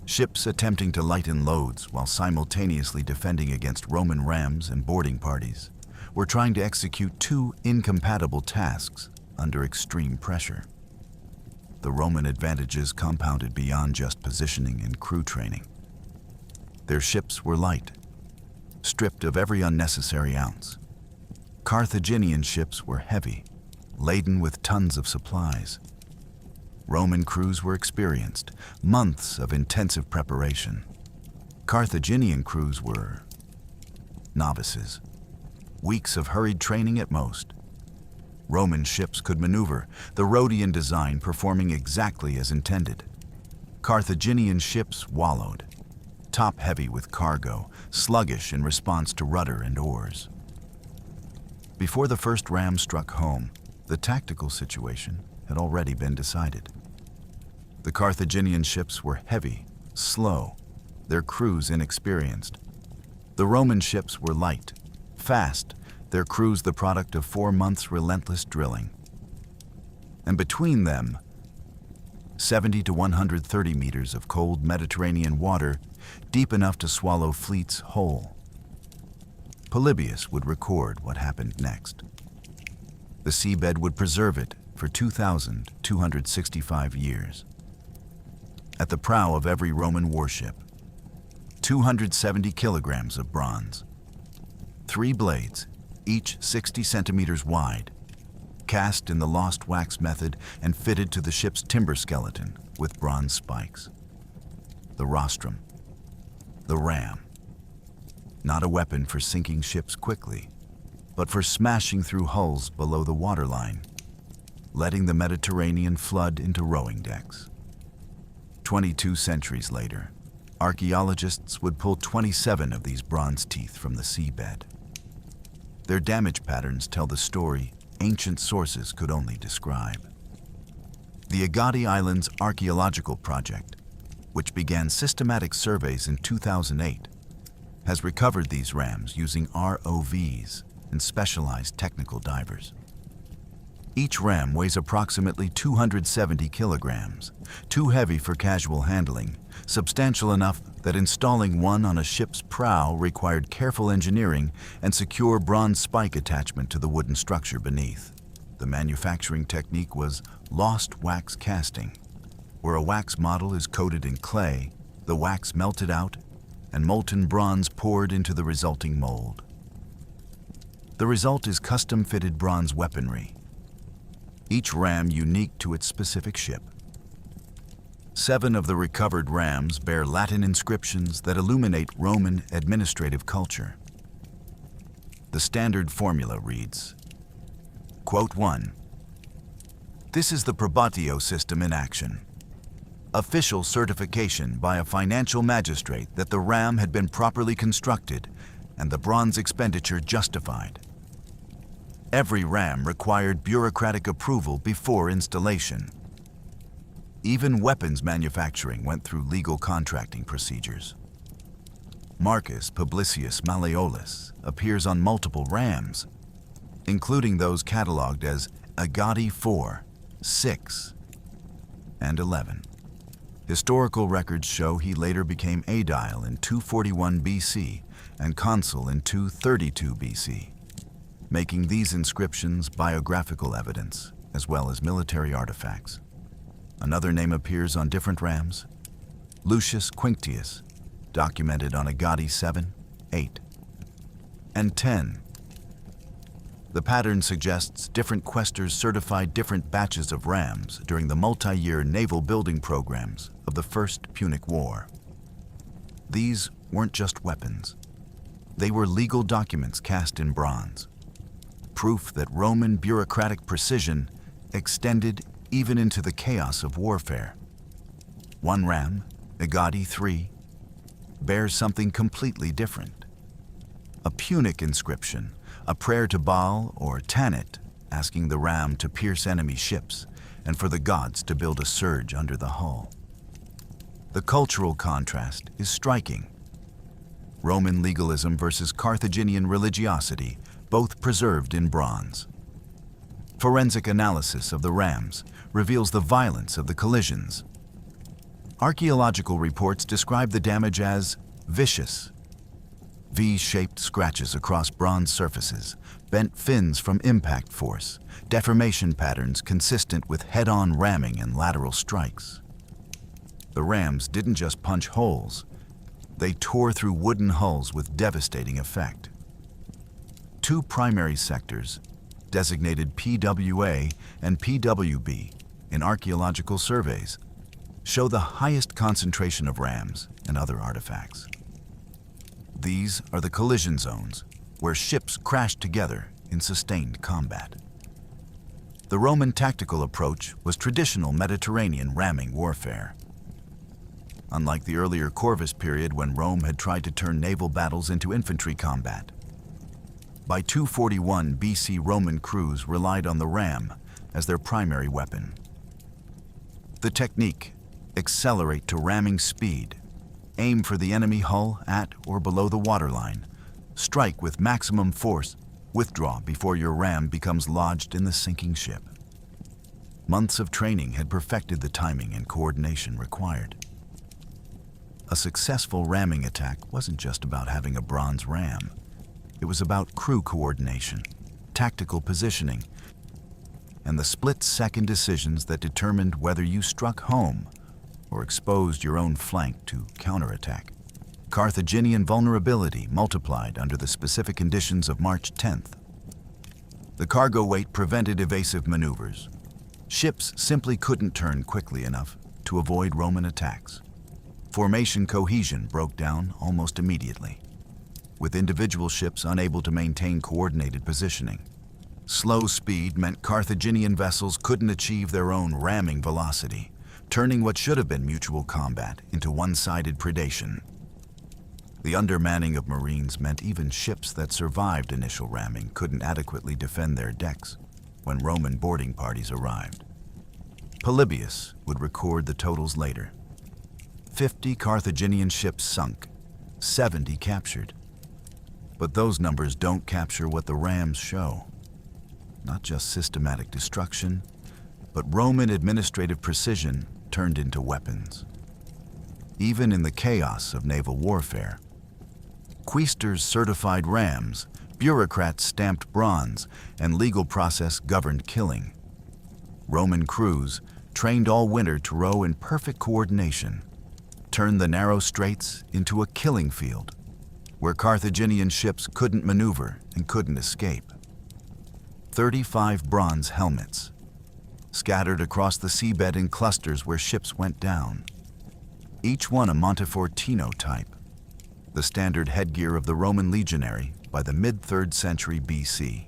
Ships attempting to lighten loads while simultaneously defending against Roman rams and boarding parties were trying to execute two incompatible tasks under extreme pressure. The Roman advantages compounded beyond just positioning and crew training. Their ships were light, stripped of every unnecessary ounce. Carthaginian ships were heavy, laden with tons of supplies. Roman crews were experienced, months of intensive preparation. Carthaginian crews were novices, weeks of hurried training at most. Roman ships could maneuver, the Rhodian design performing exactly as intended. Carthaginian ships wallowed, top-heavy with cargo, sluggish in response to rudder and oars. Before the first ram struck home, the tactical situation had already been decided. The Carthaginian ships were heavy, slow, their crews inexperienced. The Roman ships were light, fast, their crews the product of 4 months' relentless drilling. And between them, 70 to 130 meters of cold Mediterranean water, deep enough to swallow fleets whole. Polybius would record what happened next. The seabed would preserve it for 2,265 years. At the prow of every Roman warship, 270 kilograms of bronze, 3 blades, each 60 centimeters wide, cast in the lost wax method and fitted to the ship's timber skeleton with bronze spikes. The rostrum, the ram, not a weapon for sinking ships quickly, but for smashing through hulls below the waterline, letting the Mediterranean flood into rowing decks. 22 centuries later, archaeologists would pull 27 of these bronze teeth from the seabed. Their damage patterns tell the story ancient sources could only describe. The Aegadi Islands Archaeological Project, which began systematic surveys in 2008, has recovered these rams using ROVs and specialized technical divers. Each ram weighs approximately 270 kilograms, too heavy for casual handling, substantial enough that installing one on a ship's prow required careful engineering and secure bronze spike attachment to the wooden structure beneath. The manufacturing technique was lost wax casting, where a wax model is coated in clay, the wax melted out, and molten bronze poured into the resulting mold. The result is custom-fitted bronze weaponry, each ram unique to its specific ship. 7 of the recovered rams bear Latin inscriptions that illuminate Roman administrative culture. The standard formula reads, Quote 1. This is the probatio system in action. Official certification by a financial magistrate that the ram had been properly constructed and the bronze expenditure justified. Every ram required bureaucratic approval before installation. Even weapons manufacturing went through legal contracting procedures. Marcus Publicius Malleolus appears on multiple rams, including those catalogued as Aegadi 4, 6, and 11. Historical records show he later became aedile in 241 BC and consul in 232 BC, making these inscriptions biographical evidence as well as military artifacts. Another name appears on different rams, Lucius Quinctius, documented on Aegadi 7, 8, and 10. The pattern suggests different questors certified different batches of rams during the multi-year naval building programs of the First Punic War. These weren't just weapons. They were legal documents cast in bronze, proof that Roman bureaucratic precision extended even into the chaos of warfare. One ram, Aegadi 3, bears something completely different. A Punic inscription, a prayer to Baal or Tanit, asking the ram to pierce enemy ships and for the gods to build a surge under the hull. The cultural contrast is striking. Roman legalism versus Carthaginian religiosity, both preserved in bronze. Forensic analysis of the rams reveals the violence of the collisions. Archaeological reports describe the damage as vicious. V-shaped scratches across bronze surfaces, bent fins from impact force, deformation patterns consistent with head-on ramming and lateral strikes. The rams didn't just punch holes, they tore through wooden hulls with devastating effect. 2 primary sectors, designated PWA and PWB in archaeological surveys, show the highest concentration of rams and other artifacts. These are the collision zones, where ships crashed together in sustained combat. The Roman tactical approach was traditional Mediterranean ramming warfare. Unlike the earlier Corvus period when Rome had tried to turn naval battles into infantry combat. By 241 BC, Roman crews relied on the ram as their primary weapon. The technique: accelerate to ramming speed, aim for the enemy hull at or below the waterline, strike with maximum force, withdraw before your ram becomes lodged in the sinking ship. Months of training had perfected the timing and coordination required. A successful ramming attack wasn't just about having a bronze ram. It was about crew coordination, tactical positioning, and the split-second decisions that determined whether you struck home or exposed your own flank to counterattack. Carthaginian vulnerability multiplied under the specific conditions of March 10th. The cargo weight prevented evasive maneuvers. Ships simply couldn't turn quickly enough to avoid Roman attacks. Formation cohesion broke down almost immediately, with individual ships unable to maintain coordinated positioning. Slow speed meant Carthaginian vessels couldn't achieve their own ramming velocity, turning what should have been mutual combat into one-sided predation. The undermanning of Marines meant even ships that survived initial ramming couldn't adequately defend their decks when Roman boarding parties arrived. Polybius would record the totals later. 50 Carthaginian ships sunk, 70 captured. But those numbers don't capture what the rams show. Not just systematic destruction, but Roman administrative precision turned into weapons. Even in the chaos of naval warfare, Quaestors certified rams Bureaucrats stamped bronze, and legal process governed killing. Roman crews, trained all winter to row in perfect coordination, turned the narrow straits into a killing field, where Carthaginian ships couldn't maneuver and couldn't escape. 35 bronze helmets, scattered across the seabed in clusters where ships went down. Each one a Montefortino type, the standard headgear of the Roman legionary by the mid-3rd century BC.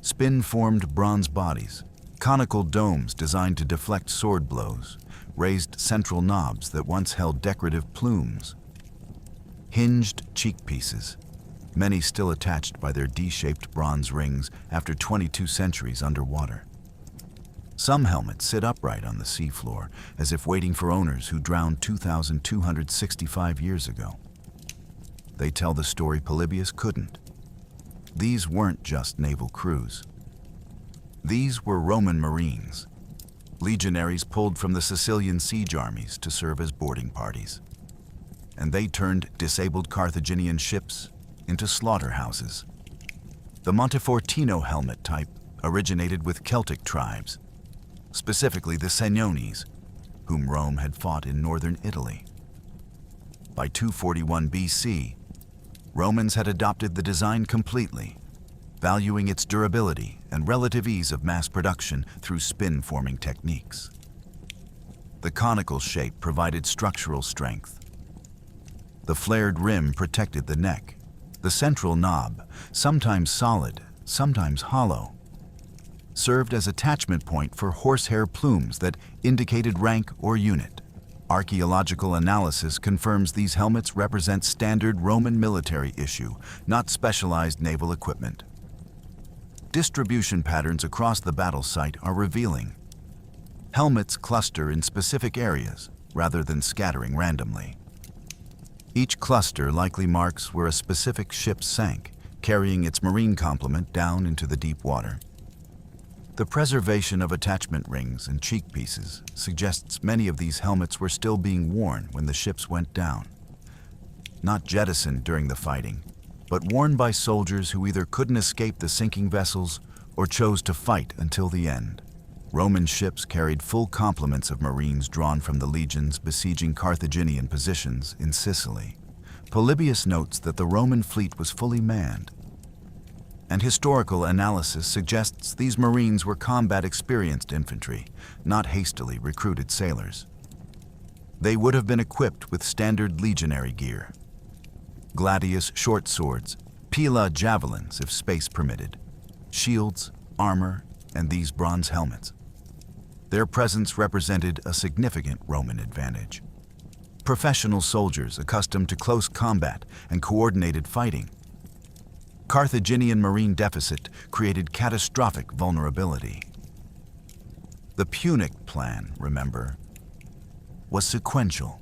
Spin-formed bronze bodies, conical domes designed to deflect sword blows, raised central knobs that once held decorative plumes. Hinged cheek pieces, many still attached by their D-shaped bronze rings after 22 centuries underwater. Some helmets sit upright on the seafloor, as if waiting for owners who drowned 2,265 years ago. They tell the story Polybius couldn't. These weren't just naval crews. These were Roman marines, legionaries pulled from the Sicilian siege armies to serve as boarding parties. And they turned disabled Carthaginian ships into slaughterhouses. The Montefortino helmet type originated with Celtic tribes, specifically the Senones, whom Rome had fought in northern Italy. By 241 BC, Romans had adopted the design completely, valuing its durability and relative ease of mass production through spin-forming techniques. The conical shape provided structural strength. The flared rim protected the neck. The central knob, sometimes solid, sometimes hollow, served as attachment point for horsehair plumes that indicated rank or unit. Archaeological analysis confirms these helmets represent standard Roman military issue, not specialized naval equipment. Distribution patterns across the battle site are revealing. Helmets cluster in specific areas rather than scattering randomly. Each cluster likely marks where a specific ship sank, carrying its marine complement down into the deep water. The preservation of attachment rings and cheek pieces suggests many of these helmets were still being worn when the ships went down. Not jettisoned during the fighting, but worn by soldiers who either couldn't escape the sinking vessels or chose to fight until the end. Roman ships carried full complements of marines drawn from the legions besieging Carthaginian positions in Sicily. Polybius notes that the Roman fleet was fully manned, and historical analysis suggests these marines were combat-experienced infantry, not hastily recruited sailors. They would have been equipped with standard legionary gear: gladius short swords, pila javelins if space permitted, shields, armor, and these bronze helmets. Their presence represented a significant Roman advantage. Professional soldiers accustomed to close combat and coordinated fighting. Carthaginian marine deficit created catastrophic vulnerability. The Punic plan, remember, was sequential.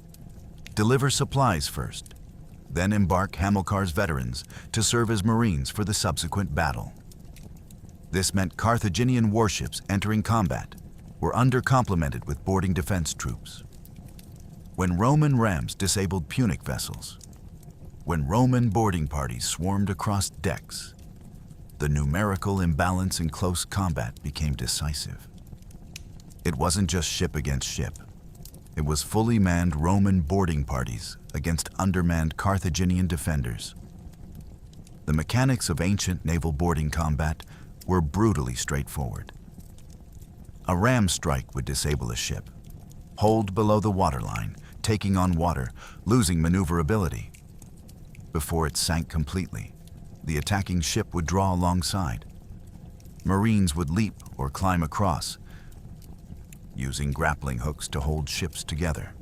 Deliver supplies first, then embark Hamilcar's veterans to serve as marines for the subsequent battle. This meant Carthaginian warships entering combat were undercomplemented with boarding defense troops. When Roman rams disabled Punic vessels, when Roman boarding parties swarmed across decks, the numerical imbalance in close combat became decisive. It wasn't just ship against ship. It was fully manned Roman boarding parties against undermanned Carthaginian defenders. The mechanics of ancient naval boarding combat were brutally straightforward. A ram strike would disable a ship, hold below the waterline, taking on water, losing maneuverability. Before it sank completely, the attacking ship would draw alongside. Marines would leap or climb across, using grappling hooks to hold ships together.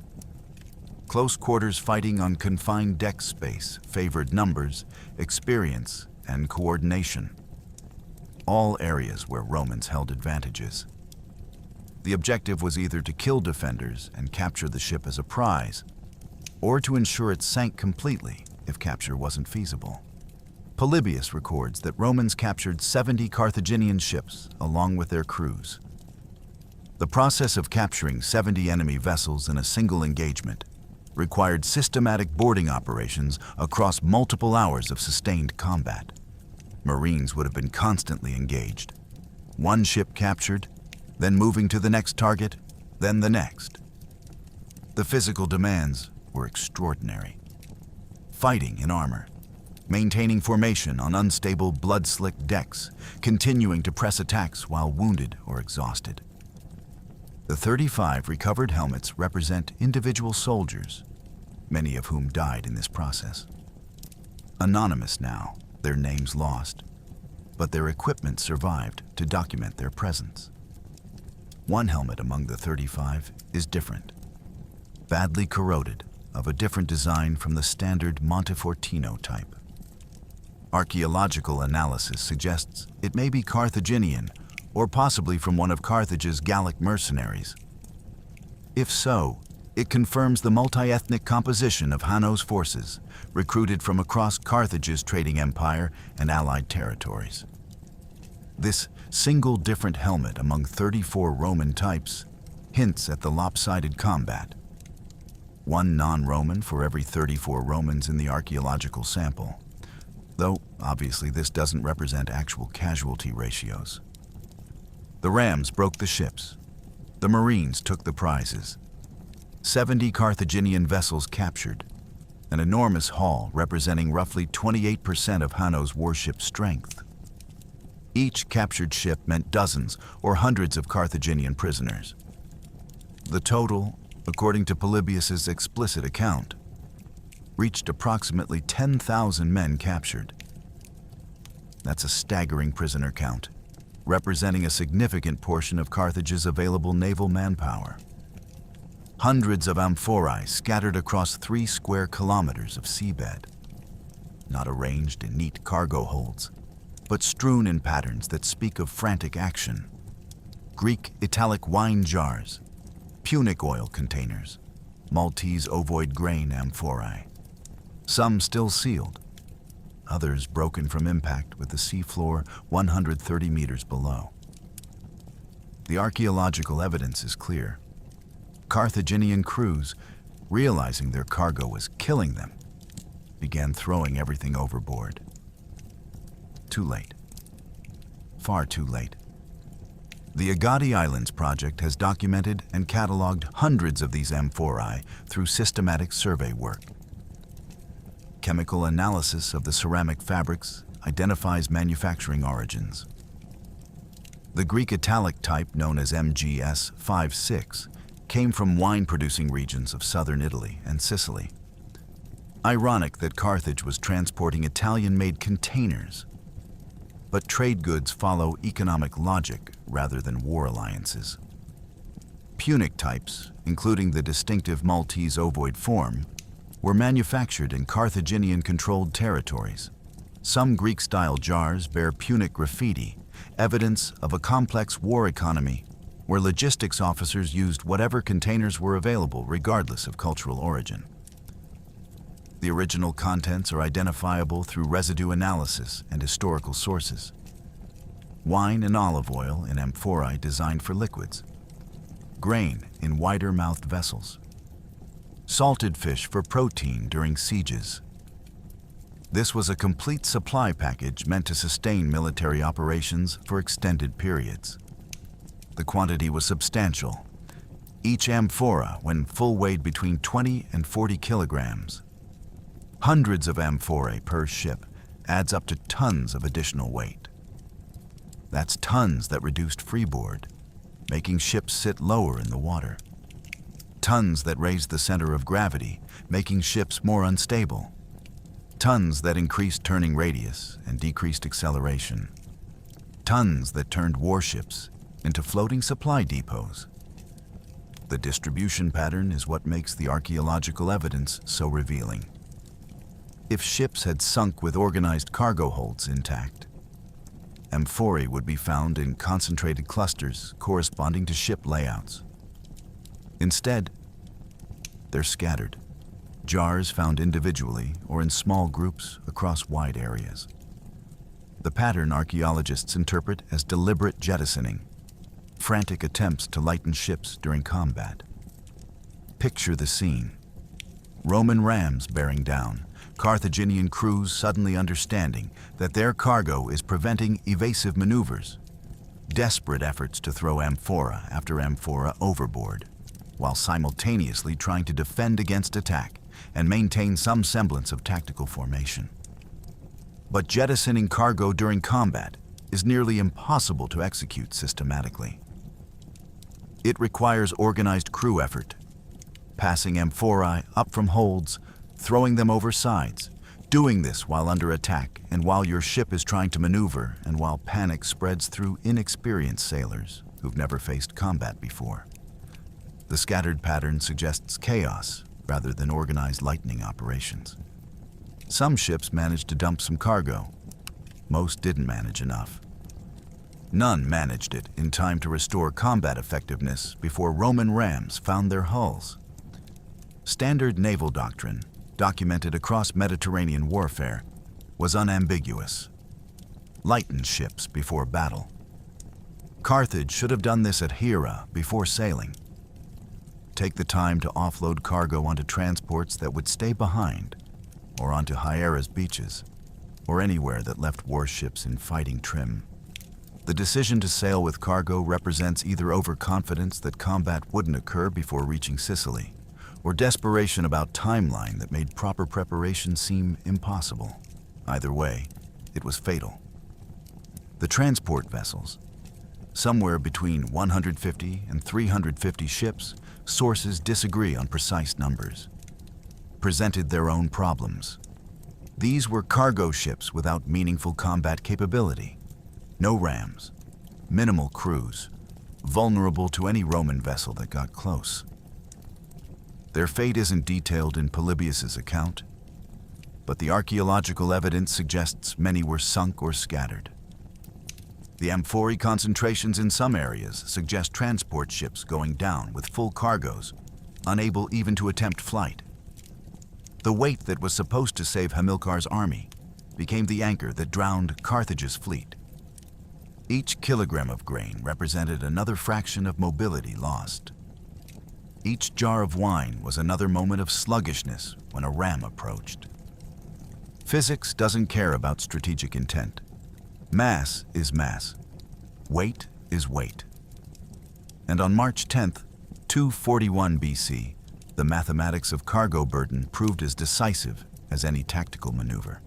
Close quarters fighting on confined deck space favored numbers, experience, and coordination, all areas where Romans held advantages. The objective was either to kill defenders and capture the ship as a prize, or to ensure it sank completely if capture wasn't feasible. Polybius records that Romans captured 70 Carthaginian ships along with their crews. The process of capturing 70 enemy vessels in a single engagement required systematic boarding operations across multiple hours of sustained combat. Marines would have been constantly engaged. One ship captured, then moving to the next target, then the next. The physical demands were extraordinary. Fighting in armor, maintaining formation on unstable, blood-slicked decks, continuing to press attacks while wounded or exhausted. The 35 recovered helmets represent individual soldiers, many of whom died in this process. Anonymous now, their names lost, but their equipment survived to document their presence. One helmet among the 35 is different, badly corroded, of a different design from the standard Montefortino type. Archaeological analysis suggests it may be Carthaginian or possibly from one of Carthage's Gallic mercenaries. If so, it confirms the multi-ethnic composition of Hanno's forces, recruited from across Carthage's trading empire and allied territories. This single different helmet among 34 Roman types hints at the lopsided combat. One non-Roman for every 34 Romans in the archaeological sample, though obviously this doesn't represent actual casualty ratios. The rams broke the ships. The Marines took the prizes. 70 Carthaginian vessels captured, an enormous haul representing roughly 28% of Hanno's warship strength. Each captured ship meant dozens or hundreds of Carthaginian prisoners. The total, according to Polybius's explicit account, reached approximately 10,000 men captured. That's a staggering prisoner count, representing a significant portion of Carthage's available naval manpower. Hundreds of amphorae scattered across 3 square kilometers of seabed, not arranged in neat cargo holds, but strewn in patterns that speak of frantic action. Greek italic wine jars, Punic oil containers, Maltese ovoid grain amphorae. Some still sealed, others broken from impact with the seafloor 130 meters below. The archaeological evidence is clear. Carthaginian crews, realizing their cargo was killing them, began throwing everything overboard. Too late. Far too late. The Aegadi Islands project has documented and cataloged hundreds of these amphorae through systematic survey work. Chemical analysis of the ceramic fabrics identifies manufacturing origins. The Greek italic type known as MGS 56 came from wine-producing regions of southern Italy and Sicily. Ironic that Carthage was transporting Italian-made containers, but trade goods follow economic logic rather than war alliances. Punic types, including the distinctive Maltese ovoid form, were manufactured in Carthaginian-controlled territories. Some Greek-style jars bear Punic graffiti, evidence of a complex war economy where logistics officers used whatever containers were available regardless of cultural origin. The original contents are identifiable through residue analysis and historical sources. Wine and olive oil in amphorae designed for liquids. Grain in wider-mouthed vessels. Salted fish for protein during sieges. This was a complete supply package meant to sustain military operations for extended periods. The quantity was substantial. Each amphora, when full, weighed between 20 and 40 kilograms. Hundreds of amphorae per ship adds up to tons of additional weight. That's tons that reduced freeboard, making ships sit lower in the water. Tons that raised the center of gravity, making ships more unstable. Tons that increased turning radius and decreased acceleration. Tons that turned warships into floating supply depots. The distribution pattern is what makes the archaeological evidence so revealing. If ships had sunk with organized cargo holds intact, amphorae would be found in concentrated clusters corresponding to ship layouts. Instead, they're scattered, jars found individually or in small groups across wide areas. The pattern archaeologists interpret as deliberate jettisoning, frantic attempts to lighten ships during combat. Picture the scene. Roman rams bearing down, Carthaginian crews suddenly understanding that their cargo is preventing evasive maneuvers. Desperate efforts to throw amphora after amphora overboard, while simultaneously trying to defend against attack and maintain some semblance of tactical formation. But jettisoning cargo during combat is nearly impossible to execute systematically. It requires organized crew effort, passing amphorae up from holds, throwing them over sides, doing this while under attack and while your ship is trying to maneuver and while panic spreads through inexperienced sailors who've never faced combat before. The scattered pattern suggests chaos rather than organized lightning operations. Some ships managed to dump some cargo. Most didn't manage enough. None managed it in time to restore combat effectiveness before Roman rams found their hulls. Standard naval doctrine, documented across Mediterranean warfare, was unambiguous. Lighten ships before battle. Carthage should have done this at Hera before sailing. Take the time to offload cargo onto transports that would stay behind, or onto Hiera's beaches, or anywhere that left warships in fighting trim. The decision to sail with cargo represents either overconfidence that combat wouldn't occur before reaching Sicily, or desperation about timeline that made proper preparation seem impossible. Either way, it was fatal. The transport vessels, somewhere between 150 and 350 ships, sources disagree on precise numbers, presented their own problems. These were cargo ships without meaningful combat capability, no rams, minimal crews, vulnerable to any Roman vessel that got close. Their fate isn't detailed in Polybius's account, but the archaeological evidence suggests many were sunk or scattered. The amphorae concentrations in some areas suggest transport ships going down with full cargoes, unable even to attempt flight. The weight that was supposed to save Hamilcar's army became the anchor that drowned Carthage's fleet. Each kilogram of grain represented another fraction of mobility lost. Each jar of wine was another moment of sluggishness when a ram approached. Physics doesn't care about strategic intent. Mass is mass. Weight is weight. And on March 10th, 241 BC, the mathematics of cargo burden proved as decisive as any tactical maneuver.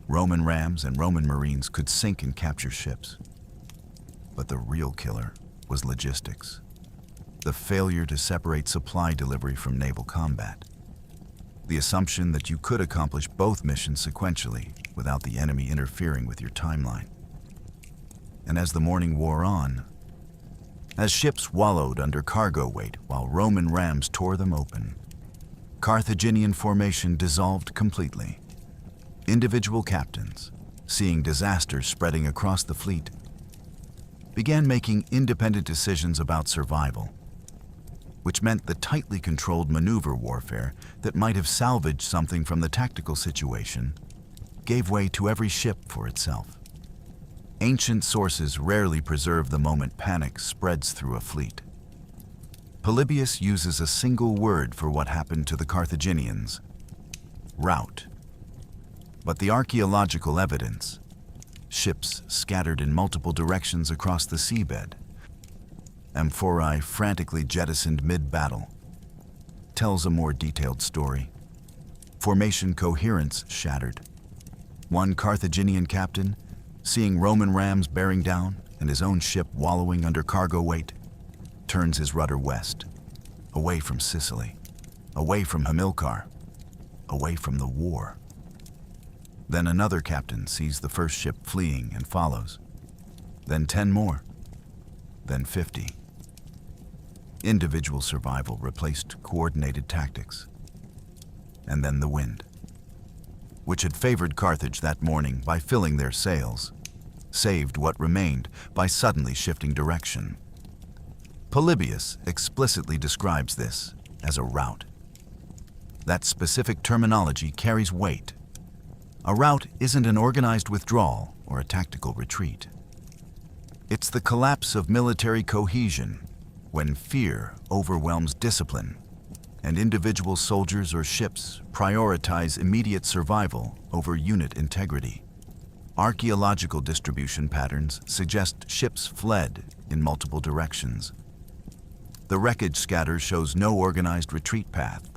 Roman rams and Roman marines could sink and capture ships. But the real killer was logistics. The failure to separate supply delivery from naval combat. The assumption that you could accomplish both missions sequentially without the enemy interfering with your timeline. And as the morning wore on, as ships wallowed under cargo weight while Roman rams tore them open, Carthaginian formation dissolved completely. Individual captains, seeing disaster spreading across the fleet, began making independent decisions about survival, which meant the tightly controlled maneuver warfare that might have salvaged something from the tactical situation gave way to every ship for itself. Ancient sources rarely preserve the moment panic spreads through a fleet. Polybius uses a single word for what happened to the Carthaginians: rout. But the archaeological evidence, ships scattered in multiple directions across the seabed, amphorae frantically jettisoned mid-battle, tells a more detailed story. Formation coherence shattered. One Carthaginian captain, seeing Roman rams bearing down and his own ship wallowing under cargo weight, turns his rudder west, away from Sicily, away from Hamilcar, away from the war. Then another captain sees the first ship fleeing and follows. Then 10 more. Then 50. Individual survival replaced coordinated tactics. And then the wind, which had favored Carthage that morning by filling their sails, saved what remained by suddenly shifting direction. Polybius explicitly describes this as a rout. That specific terminology carries weight. A rout isn't an organized withdrawal or a tactical retreat. It's the collapse of military cohesion when fear overwhelms discipline, and individual soldiers or ships prioritize immediate survival over unit integrity. Archaeological distribution patterns suggest ships fled in multiple directions. The wreckage scatter shows no organized retreat path,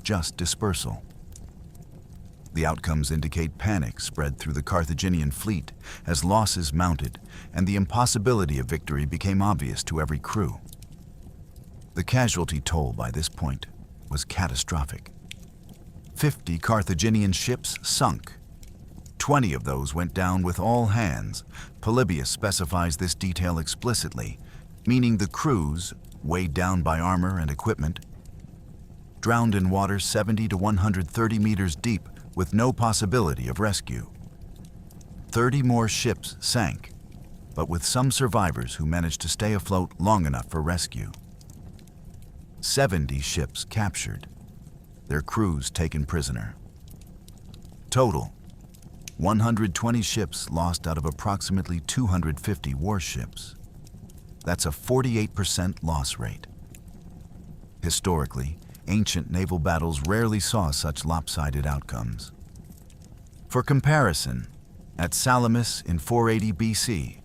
just dispersal. The outcomes indicate panic spread through the Carthaginian fleet as losses mounted and the impossibility of victory became obvious to every crew. The casualty toll by this point was catastrophic. 50 Carthaginian ships sunk. 20 of those went down with all hands. Polybius specifies this detail explicitly, meaning the crews, weighed down by armor and equipment, drowned in water 70 to 130 meters deep with no possibility of rescue. 30 more ships sank, but with some survivors who managed to stay afloat long enough for rescue. 70 ships captured, their crews taken prisoner. Total, 120 ships lost out of approximately 250 warships. That's a 48% loss rate. Historically, ancient naval battles rarely saw such lopsided outcomes. For comparison, at Salamis in 480 BC,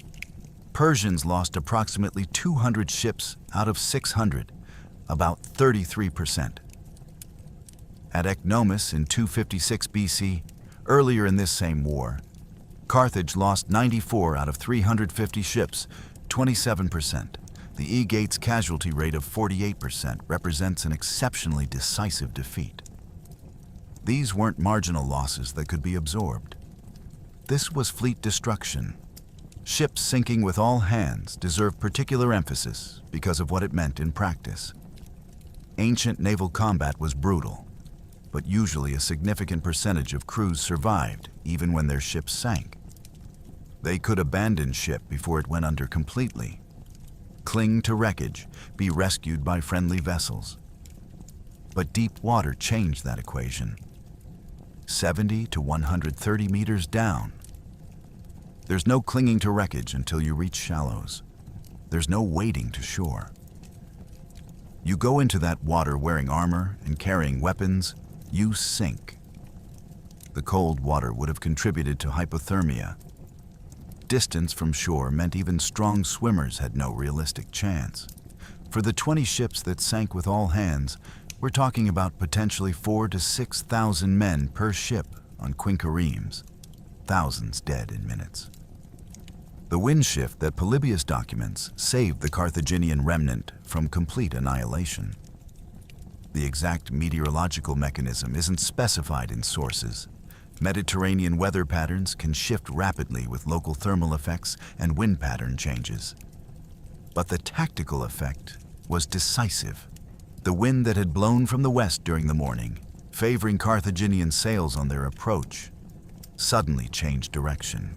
Persians lost approximately 200 ships out of 600, about 33%. At Ecnomus in 256 BC, earlier in this same war, Carthage lost 94 out of 350 ships, 27%. The Aegates casualty rate of 48% represents an exceptionally decisive defeat. These weren't marginal losses that could be absorbed. This was fleet destruction. Ships sinking with all hands deserve particular emphasis because of what it meant in practice. Ancient naval combat was brutal, but usually a significant percentage of crews survived even when their ships sank. They could abandon ship before it went under completely, cling to wreckage, be rescued by friendly vessels. But deep water changed that equation. 70 to 130 meters down. There's no clinging to wreckage until you reach shallows. There's no wading to shore. You go into that water wearing armor and carrying weapons, you sink. The cold water would have contributed to hypothermia. Distance from shore meant even strong swimmers had no realistic chance. For the 20 ships that sank with all hands, we're talking about potentially 4,000 to 6,000 men per ship on quinqueremes, thousands dead in minutes. The wind shift that Polybius documents saved the Carthaginian remnant from complete annihilation. The exact meteorological mechanism isn't specified in sources. Mediterranean weather patterns can shift rapidly with local thermal effects and wind pattern changes. But the tactical effect was decisive. The wind that had blown from the west during the morning, favoring Carthaginian sails on their approach, suddenly changed direction.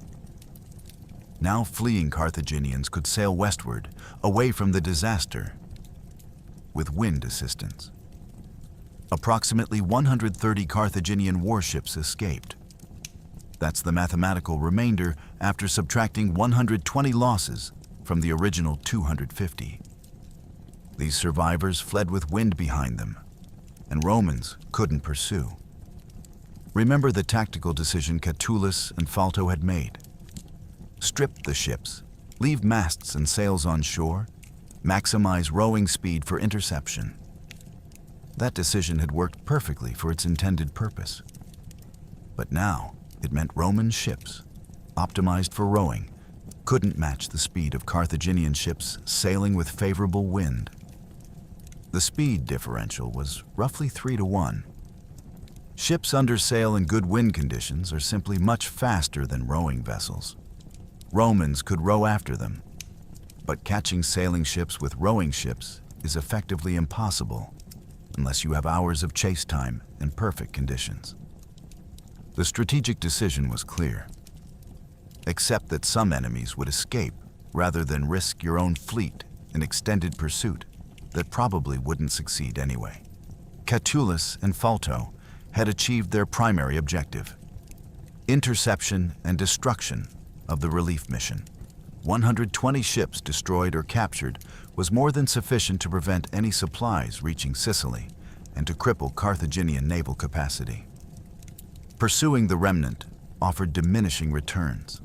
Now fleeing Carthaginians could sail westward, away from the disaster, with wind assistance. Approximately 130 Carthaginian warships escaped. That's the mathematical remainder after subtracting 120 losses from the original 250. These survivors fled with wind behind them, and Romans couldn't pursue. Remember the tactical decision Catullus and Photo had made. Strip the ships, leave masts and sails on shore, maximize rowing speed for interception. That decision had worked perfectly for its intended purpose. But now, it meant Roman ships, optimized for rowing, couldn't match the speed of Carthaginian ships sailing with favorable wind. The speed differential was roughly 3 to 1. Ships under sail in good wind conditions are simply much faster than rowing vessels. Romans could row after them, but catching sailing ships with rowing ships is effectively impossible unless you have hours of chase time and perfect conditions. The strategic decision was clear. Accept that some enemies would escape rather than risk your own fleet in extended pursuit that probably wouldn't succeed anyway. Catullus and Photo had achieved their primary objective: interception and destruction of the relief mission. 120 ships destroyed or captured was more than sufficient to prevent any supplies reaching Sicily and to cripple Carthaginian naval capacity. Pursuing the remnant offered diminishing returns.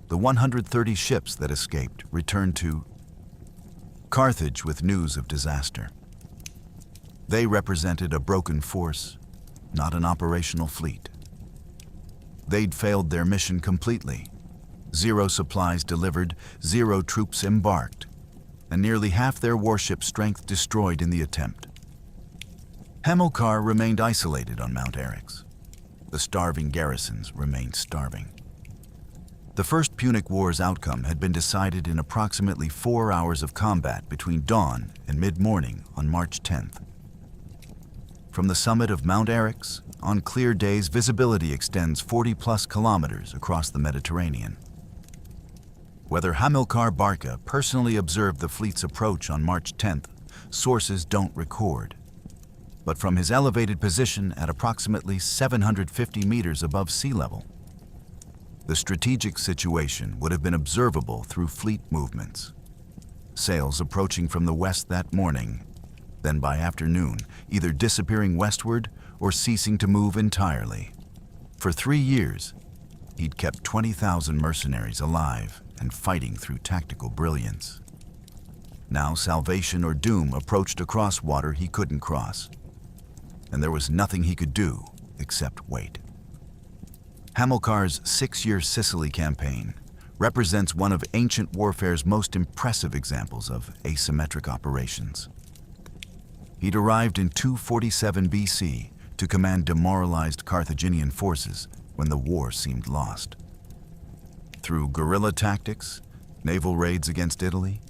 The 130 ships that escaped returned to Carthage with news of disaster. They represented a broken force, not an operational fleet. They'd failed their mission completely. 0 supplies delivered, 0 troops embarked, and nearly half their warship strength destroyed in the attempt. Hamilcar remained isolated on Mount Eryx. The starving garrisons remained starving. The First Punic War's outcome had been decided in approximately 4 hours of combat between dawn and mid-morning on March 10th. From the summit of Mount Eryx, on clear days, visibility extends 40+ kilometers across the Mediterranean. Whether Hamilcar Barca personally observed the fleet's approach on March 10th, sources don't record. But from his elevated position at approximately 750 meters above sea level, the strategic situation would have been observable through fleet movements. Sails approaching from the west that morning, then by afternoon, either disappearing westward or ceasing to move entirely. For 3 years, he'd kept 20,000 mercenaries alive and fighting through tactical brilliance. Now salvation or doom approached across water he couldn't cross, and there was nothing he could do except wait. Hamilcar's 6-year Sicily campaign represents one of ancient warfare's most impressive examples of asymmetric operations. He'd arrived in 247 BC to command demoralized Carthaginian forces when the war seemed lost. Through guerrilla tactics, naval raids against Italy,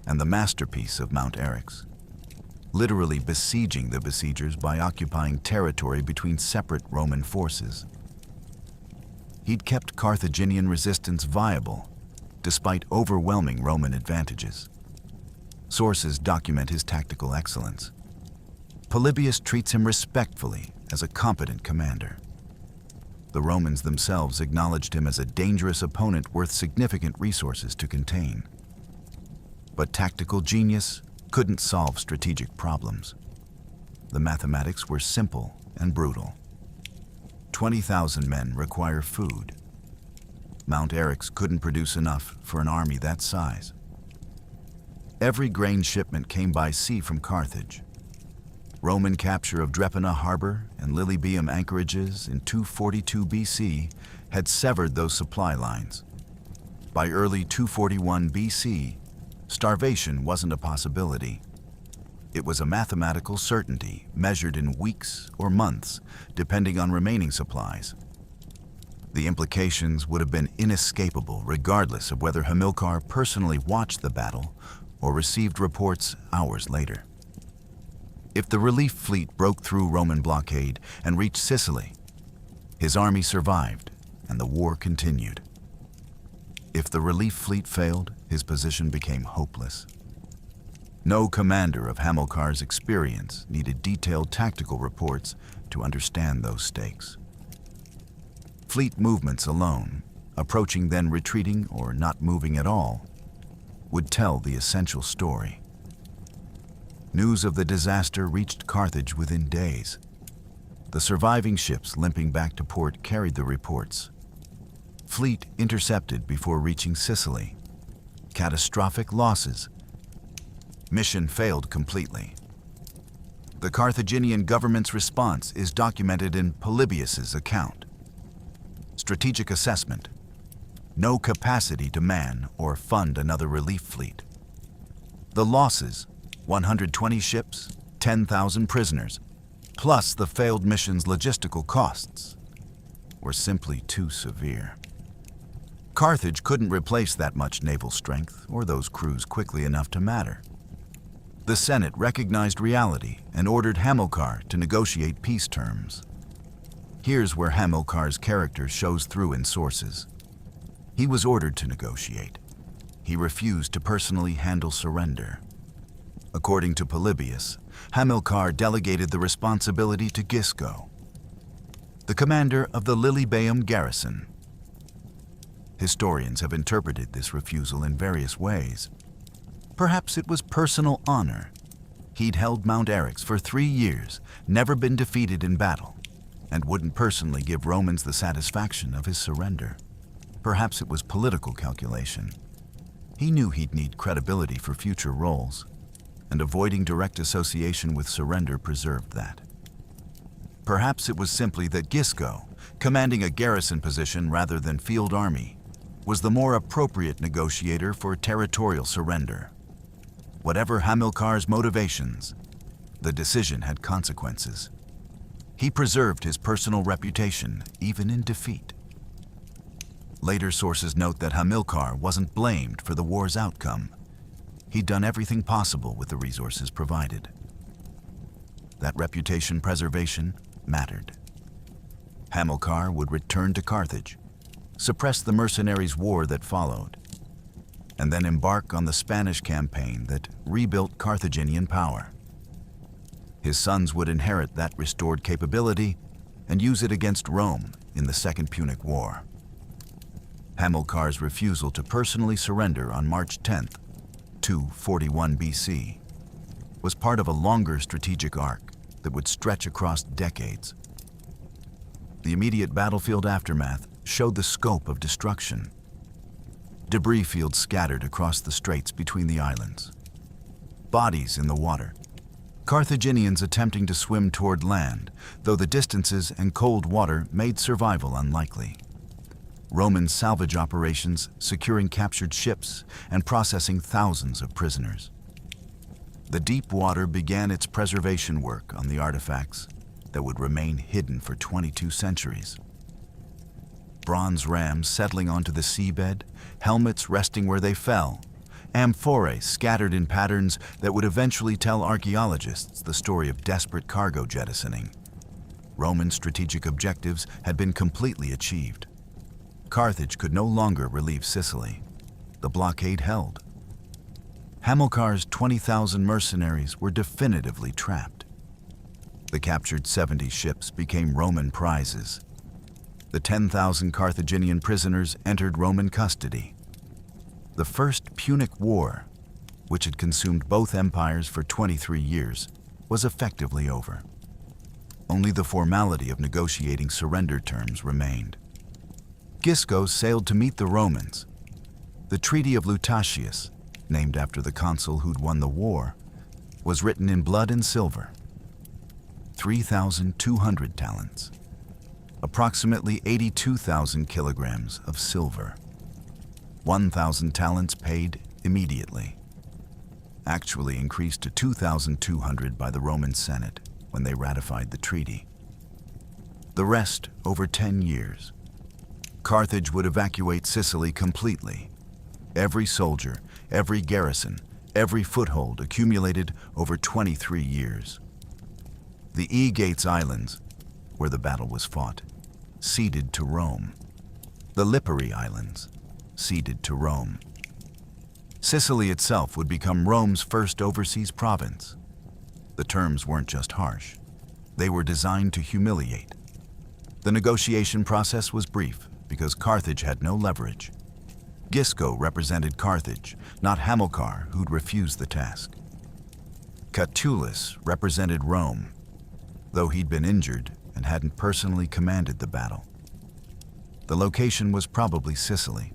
and the masterpiece of Mount Eryx, literally besieging the besiegers by occupying territory between separate Roman forces. He'd kept Carthaginian resistance viable, despite overwhelming Roman advantages. Sources document his tactical excellence. Polybius treats him respectfully as a competent commander. The Romans themselves acknowledged him as a dangerous opponent worth significant resources to contain. But tactical genius couldn't solve strategic problems. The mathematics were simple and brutal. 20,000 men require food. Mount Eryx couldn't produce enough for an army that size. Every grain shipment came by sea from Carthage. Roman capture of Drepana Harbor and Lilybaeum anchorages in 242 BC had severed those supply lines. By early 241 BC, starvation wasn't a possibility. It was a mathematical certainty measured in weeks or months, depending on remaining supplies. The implications would have been inescapable regardless of whether Hamilcar personally watched the battle or received reports hours later. If the relief fleet broke through Roman blockade and reached Sicily, his army survived and the war continued. If the relief fleet failed, his position became hopeless. No commander of Hamilcar's experience needed detailed tactical reports to understand those stakes. Fleet movements alone, approaching then retreating or not moving at all, would tell the essential story. News of the disaster reached Carthage within days. The surviving ships limping back to port carried the reports. Fleet intercepted before reaching Sicily. Catastrophic losses. Mission failed completely. The Carthaginian government's response is documented in Polybius's account. Strategic assessment. No capacity to man or fund another relief fleet. The losses, 120 ships, 10,000 prisoners, plus the failed mission's logistical costs, were simply too severe. Carthage couldn't replace that much naval strength or those crews quickly enough to matter. The Senate recognized reality and ordered Hamilcar to negotiate peace terms. Here's where Hamilcar's character shows through in sources. He was ordered to negotiate. He refused to personally handle surrender. According to Polybius, Hamilcar delegated the responsibility to Gisco, the commander of the Lilybaeum garrison. Historians have interpreted this refusal in various ways. Perhaps it was personal honor. He'd held Mount Eryx for 3 years, never been defeated in battle, and wouldn't personally give Romans the satisfaction of his surrender. Perhaps it was political calculation. He knew he'd need credibility for future roles, and avoiding direct association with surrender preserved that. Perhaps it was simply that Gisco, commanding a garrison position rather than field army, was the more appropriate negotiator for territorial surrender. Whatever Hamilcar's motivations, the decision had consequences. He preserved his personal reputation even in defeat. Later sources note that Hamilcar wasn't blamed for the war's outcome. He'd done everything possible with the resources provided. That reputation preservation mattered. Hamilcar would return to Carthage, suppress the mercenaries' war that followed, and then embark on the Spanish campaign that rebuilt Carthaginian power. His sons would inherit that restored capability and use it against Rome in the Second Punic War. Hamilcar's refusal to personally surrender on March 10th, 241 BC, was part of a longer strategic arc that would stretch across decades. The immediate battlefield aftermath showed the scope of destruction. Debris fields scattered across the straits between the islands. Bodies in the water. Carthaginians attempting to swim toward land, though the distances and cold water made survival unlikely. Roman salvage operations securing captured ships and processing thousands of prisoners. The deep water began its preservation work on the artifacts that would remain hidden for 22 centuries. Bronze rams settling onto the seabed, helmets resting where they fell, amphorae scattered in patterns that would eventually tell archaeologists the story of desperate cargo jettisoning. Roman strategic objectives had been completely achieved. Carthage could no longer relieve Sicily. The blockade held. Hamilcar's 20,000 mercenaries were definitively trapped. The captured 70 ships became Roman prizes. The 10,000 Carthaginian prisoners entered Roman custody. The First Punic War, which had consumed both empires for 23 years, was effectively over. Only the formality of negotiating surrender terms remained. Gisco sailed to meet the Romans. The Treaty of Lutatius, named after the consul who'd won the war, was written in blood and silver. 3,200 talents, approximately 82,000 kilograms of silver. 1,000 talents paid immediately, actually increased to 2,200 by the Roman Senate when they ratified the treaty. The rest over 10 years. Carthage would evacuate Sicily completely. Every soldier, every garrison, every foothold accumulated over 23 years. The Aegates Islands, where the battle was fought, ceded to Rome. The Lipari Islands, ceded to Rome. Sicily itself would become Rome's first overseas province. The terms weren't just harsh. They were designed to humiliate. The negotiation process was brief because Carthage had no leverage. Gisco represented Carthage, not Hamilcar, who'd refused the task. Catullus represented Rome, though he'd been injured and hadn't personally commanded the battle. The location was probably Sicily,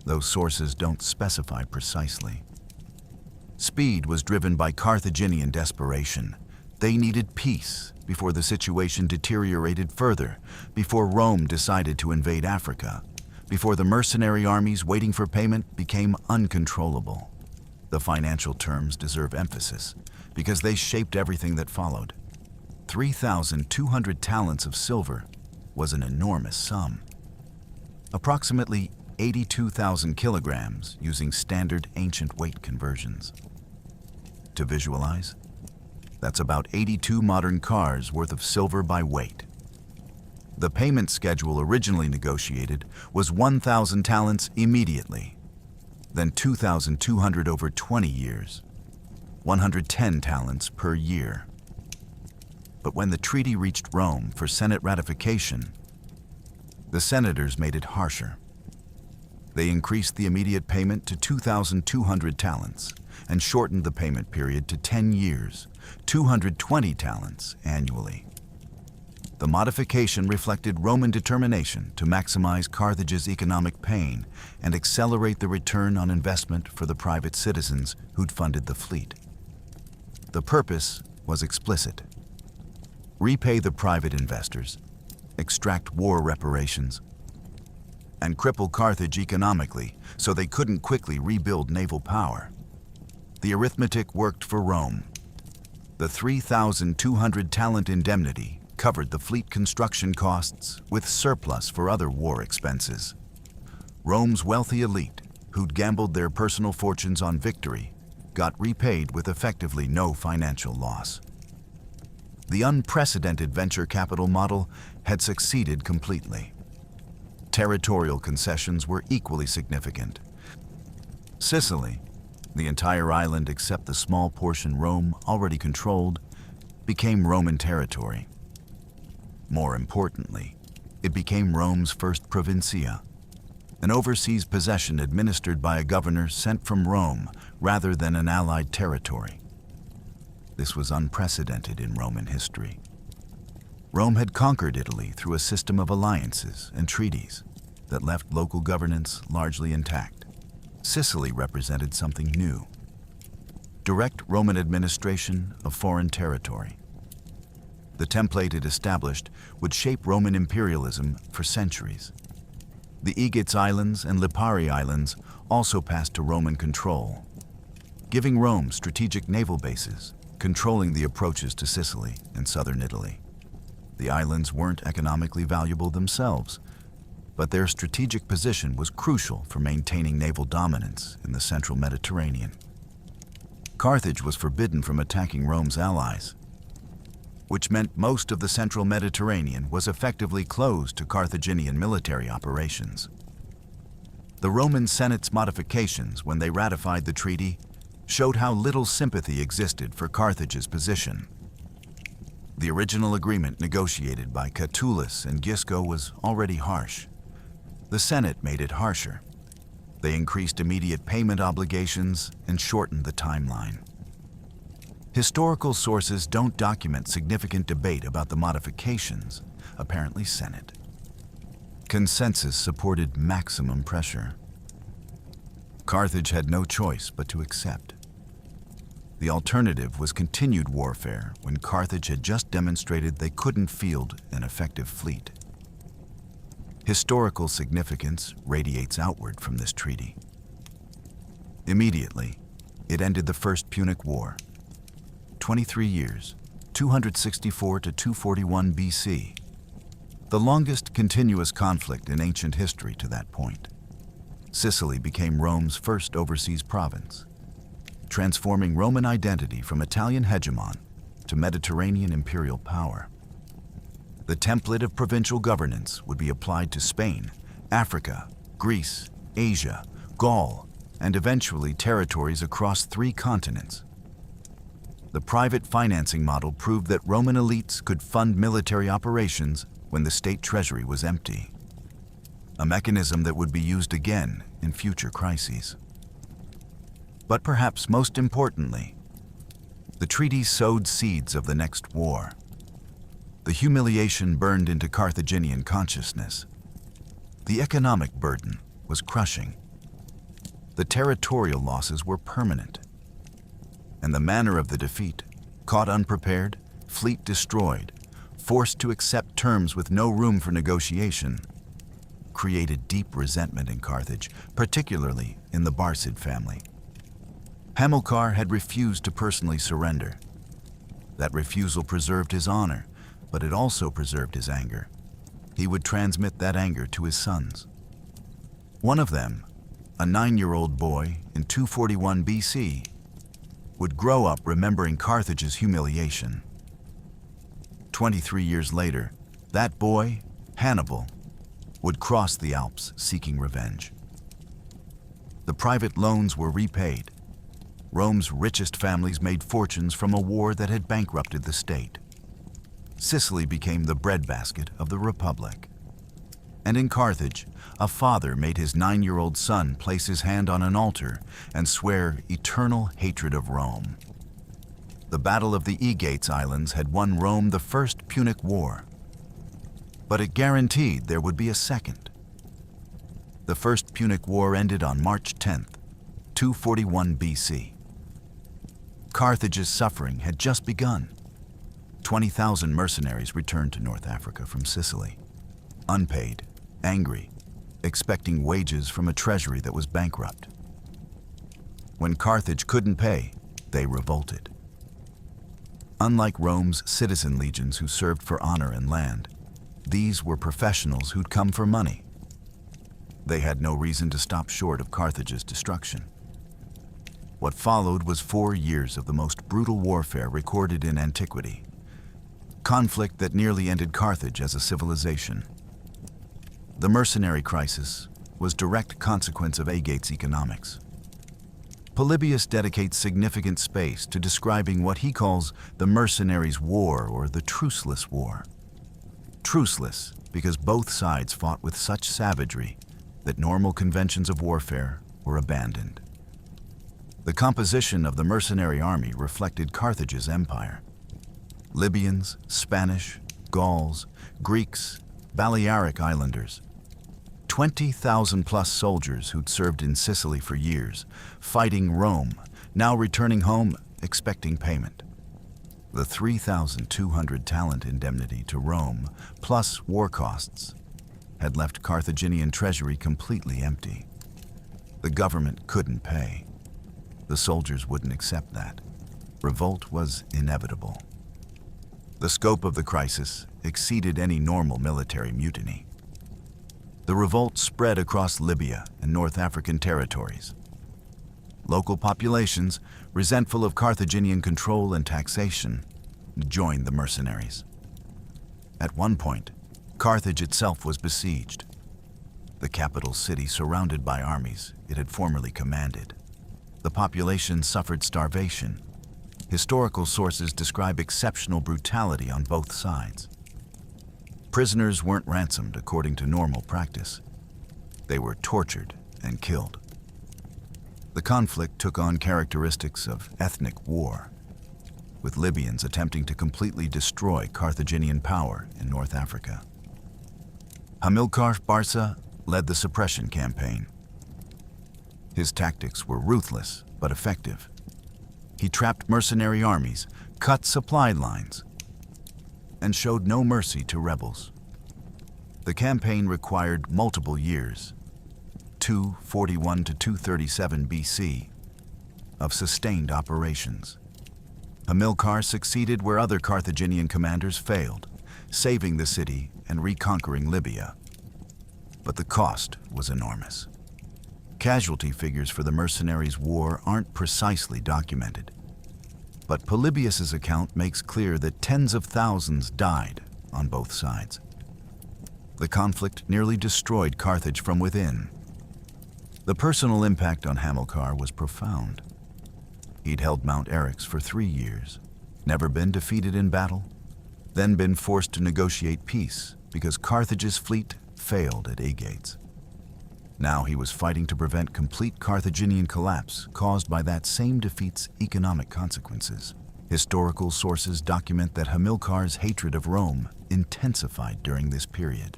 though sources don't specify precisely. Speed was driven by Carthaginian desperation. They needed peace before the situation deteriorated further, before Rome decided to invade Africa, before the mercenary armies waiting for payment became uncontrollable. The financial terms deserve emphasis because they shaped everything that followed. 3,200 talents of silver was an enormous sum. Approximately 82,000 kilograms using standard ancient weight conversions. To visualize, that's about 82 modern cars worth of silver by weight. The payment schedule originally negotiated was 1,000 talents immediately, then 2,200 over 20 years, 110 talents per year. But when the treaty reached Rome for Senate ratification, the senators made it harsher. They increased the immediate payment to 2,200 talents, and shortened the payment period to 10 years, 220 talents annually. The modification reflected Roman determination to maximize Carthage's economic pain and accelerate the return on investment for the private citizens who'd funded the fleet. The purpose was explicit: repay the private investors, extract war reparations, and cripple Carthage economically so they couldn't quickly rebuild naval power. The arithmetic worked for Rome. The 3,200 talent indemnity covered the fleet construction costs with surplus for other war expenses. Rome's wealthy elite, who'd gambled their personal fortunes on victory, got repaid with effectively no financial loss. The unprecedented venture capital model had succeeded completely. Territorial concessions were equally significant. Sicily, the entire island except the small portion Rome already controlled, became Roman territory. More importantly, it became Rome's first provincia, an overseas possession administered by a governor sent from Rome rather than an allied territory. This was unprecedented in Roman history. Rome had conquered Italy through a system of alliances and treaties that left local governance largely intact. Sicily represented something new: direct Roman administration of foreign territory. The template it established would shape Roman imperialism for centuries. The Aegates Islands and Lipari Islands also passed to Roman control, giving Rome strategic naval bases, controlling the approaches to Sicily and southern Italy. The islands weren't economically valuable themselves, but their strategic position was crucial for maintaining naval dominance in the central Mediterranean. Carthage was forbidden from attacking Rome's allies, which meant most of the central Mediterranean was effectively closed to Carthaginian military operations. The Roman Senate's modifications, when they ratified the treaty, showed how little sympathy existed for Carthage's position. The original agreement negotiated by Catullus and Gisco was already harsh. The Senate made it harsher. They increased immediate payment obligations and shortened the timeline. Historical sources don't document significant debate about the modifications, apparently Senate. Consensus supported maximum pressure. Carthage had no choice but to accept. The alternative was continued warfare when Carthage had just demonstrated they couldn't field an effective fleet. Historical significance radiates outward from this treaty. Immediately, it ended the First Punic War. 23 years, 264 to 241 BC, the longest continuous conflict in ancient history to that point. Sicily became Rome's first overseas province, transforming Roman identity from Italian hegemon to Mediterranean imperial power. The template of provincial governance would be applied to Spain, Africa, Greece, Asia, Gaul, and eventually territories across 3 continents. The private financing model proved that Roman elites could fund military operations when the state treasury was empty, a mechanism that would be used again in future crises. But perhaps most importantly, the treaty sowed seeds of the next war. The humiliation burned into Carthaginian consciousness. The economic burden was crushing. The territorial losses were permanent. And the manner of the defeat, caught unprepared, fleet destroyed, forced to accept terms with no room for negotiation, created deep resentment in Carthage, particularly in the Barcid family. Hamilcar had refused to personally surrender. That refusal preserved his honor, but it also preserved his anger. He would transmit that anger to his sons. One of them, a 9-year-old boy in 241 BC, would grow up remembering Carthage's humiliation. 23 years later, that boy, Hannibal, would cross the Alps seeking revenge. The private loans were repaid. Rome's richest families made fortunes from a war that had bankrupted the state. Sicily became the breadbasket of the Republic. And in Carthage, a father made his 9-year-old son place his hand on an altar and swear eternal hatred of Rome. The Battle of the Aegates Islands had won Rome the First Punic War, but it guaranteed there would be a second. The First Punic War ended on March 10th, 241 BC. Carthage's suffering had just begun. 20,000 mercenaries returned to North Africa from Sicily, unpaid, angry, expecting wages from a treasury that was bankrupt. When Carthage couldn't pay, they revolted. Unlike Rome's citizen legions who served for honor and land, these were professionals who'd come for money. They had no reason to stop short of Carthage's destruction. What followed was 4 years of the most brutal warfare recorded in antiquity, conflict that nearly ended Carthage as a civilization. The mercenary crisis was a direct consequence of Aegates economics. Polybius dedicates significant space to describing what he calls the mercenaries' war or the truceless war. Truceless because both sides fought with such savagery that normal conventions of warfare were abandoned. The composition of the mercenary army reflected Carthage's empire. Libyans, Spanish, Gauls, Greeks, Balearic Islanders. 20,000 plus soldiers who'd served in Sicily for years, fighting Rome, now returning home expecting payment. The 3,200 talent indemnity to Rome, plus war costs, had left Carthaginian treasury completely empty. The government couldn't pay. The soldiers wouldn't accept that. Revolt was inevitable. The scope of the crisis exceeded any normal military mutiny. The revolt spread across Libya and North African territories. Local populations, resentful of Carthaginian control and taxation, joined the mercenaries. At one point, Carthage itself was besieged, the capital city surrounded by armies it had formerly commanded. The population suffered starvation. Historical sources describe exceptional brutality on both sides. Prisoners weren't ransomed according to normal practice. They were tortured and killed. The conflict took on characteristics of ethnic war, with Libyans attempting to completely destroy Carthaginian power in North Africa. Hamilcar Barca led the suppression campaign. His tactics were ruthless but effective. He trapped mercenary armies, cut supply lines, and showed no mercy to rebels. The campaign required multiple years, 241 to 237 BC, of sustained operations. Hamilcar succeeded where other Carthaginian commanders failed, saving the city and reconquering Libya. But the cost was enormous. Casualty figures for the mercenaries' war aren't precisely documented, but Polybius's account makes clear that tens of thousands died on both sides. The conflict nearly destroyed Carthage from within. The personal impact on Hamilcar was profound. He'd held Mount Eryx for 3 years, never been defeated in battle, then been forced to negotiate peace because Carthage's fleet failed at Aegates. Now he was fighting to prevent complete Carthaginian collapse caused by that same defeat's economic consequences. Historical sources document that Hamilcar's hatred of Rome intensified during this period.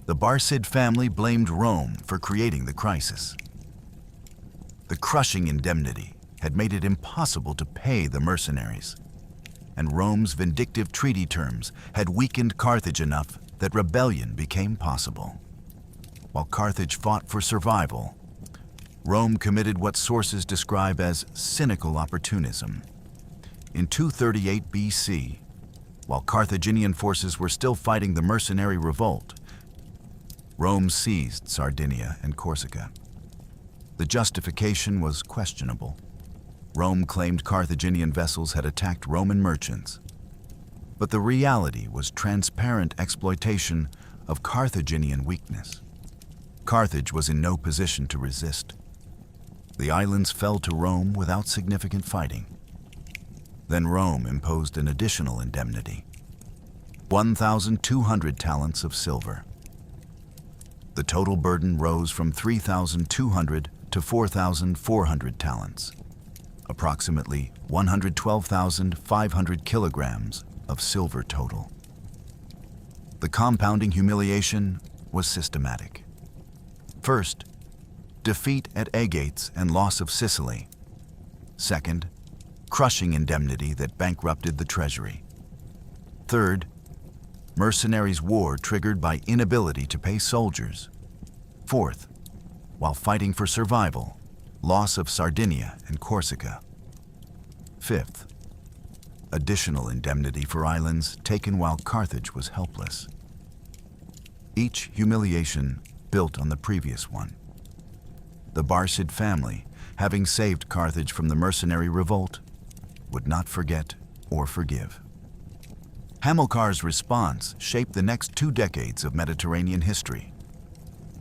The Barcid family blamed Rome for creating the crisis. The crushing indemnity had made it impossible to pay the mercenaries, and Rome's vindictive treaty terms had weakened Carthage enough that rebellion became possible. While Carthage fought for survival, Rome committed what sources describe as cynical opportunism. In 238 BC, while Carthaginian forces were still fighting the mercenary revolt, Rome seized Sardinia and Corsica. The justification was questionable. Rome claimed Carthaginian vessels had attacked Roman merchants, but the reality was transparent exploitation of Carthaginian weakness. Carthage was in no position to resist. The islands fell to Rome without significant fighting. Then Rome imposed an additional indemnity, 1,200 talents of silver. The total burden rose from 3,200 to 4,400 talents, approximately 112,500 kilograms of silver total. The compounding humiliation was systematic. First, defeat at Aegates and loss of Sicily. Second, crushing indemnity that bankrupted the treasury. Third, mercenaries' war triggered by inability to pay soldiers. Fourth, while fighting for survival, loss of Sardinia and Corsica. Fifth, additional indemnity for islands taken while Carthage was helpless. Each humiliation built on the previous one. The Barcid family, having saved Carthage from the mercenary revolt, would not forget or forgive. Hamilcar's response shaped the next 2 decades of Mediterranean history.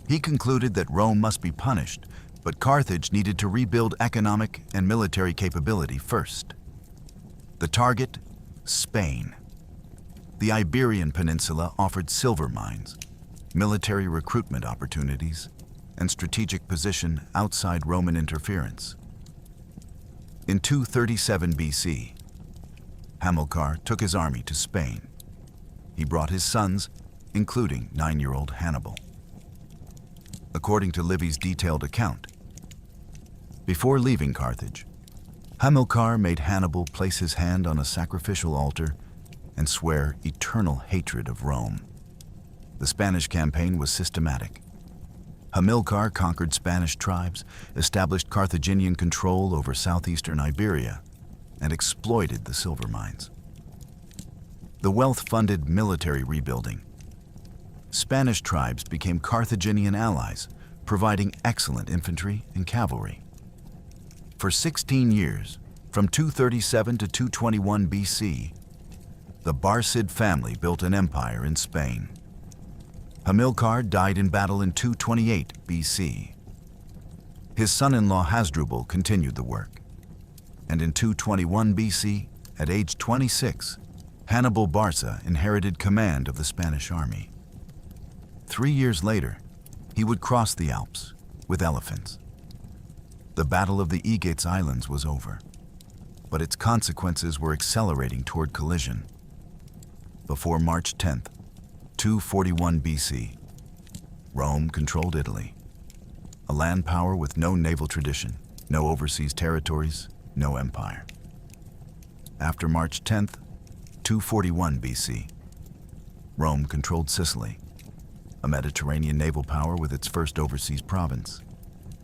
He concluded that Rome must be punished, but Carthage needed to rebuild economic and military capability first. The target? Spain. The Iberian Peninsula offered silver mines, military recruitment opportunities, and strategic position outside Roman interference. In 237 BC, Hamilcar took his army to Spain. He brought his sons, including 9-year-old Hannibal. According to Livy's detailed account, before leaving Carthage, Hamilcar made Hannibal place his hand on a sacrificial altar and swear eternal hatred of Rome. The Spanish campaign was systematic. Hamilcar conquered Spanish tribes, established Carthaginian control over southeastern Iberia, and exploited the silver mines. The wealth-funded military rebuilding. Spanish tribes became Carthaginian allies, providing excellent infantry and cavalry. For 16 years, from 237 to 221 BC, the Barcid family built an empire in Spain. Hamilcar died in battle in 228 BC. His son-in-law Hasdrubal continued the work. And in 221 BC, at age 26, Hannibal Barca inherited command of the Spanish army. 3 years later, he would cross the Alps with elephants. The Battle of the Aegates Islands was over, but its consequences were accelerating toward collision. Before March 10th, 241 BC, Rome controlled Italy, a land power with no naval tradition, no overseas territories, no empire. After March 10th, 241 BC, Rome controlled Sicily, a Mediterranean naval power with its first overseas province,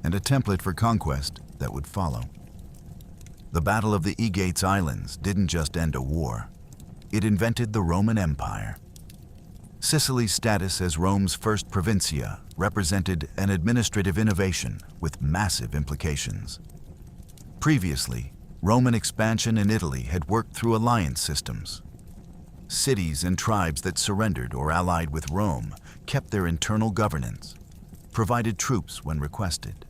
and a template for conquest that would follow. The Battle of the Aegates Islands didn't just end a war, it invented the Roman Empire. Sicily's status as Rome's first provincia represented an administrative innovation with massive implications. Previously, Roman expansion in Italy had worked through alliance systems. Cities and tribes that surrendered or allied with Rome kept their internal governance, provided troops when requested,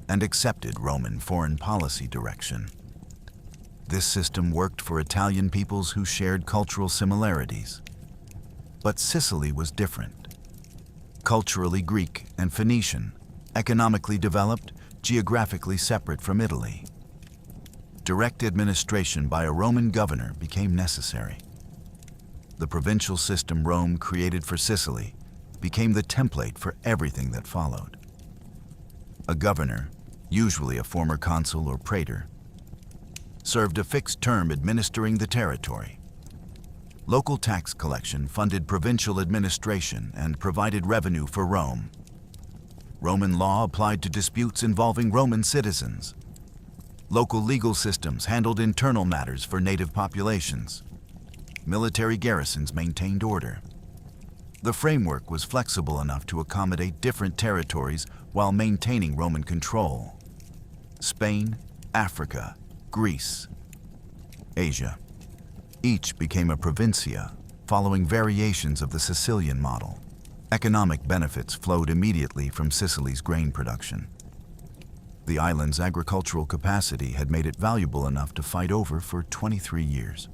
and accepted Roman foreign policy direction. This system worked for Italian peoples who shared cultural similarities. But Sicily was different. Culturally Greek and Phoenician, economically developed, geographically separate from Italy. Direct administration by a Roman governor became necessary. The provincial system Rome created for Sicily became the template for everything that followed. A governor, usually a former consul or praetor, served a fixed term administering the territory. Local tax collection funded provincial administration and provided revenue for Rome. Roman law applied to disputes involving Roman citizens. Local legal systems handled internal matters for native populations. Military garrisons maintained order. The framework was flexible enough to accommodate different territories while maintaining Roman control. Spain, Africa, Greece, Asia. Each became a provincia, following variations of the Sicilian model. Economic benefits flowed immediately from Sicily's grain production. The island's agricultural capacity had made it valuable enough to fight over for 23 years.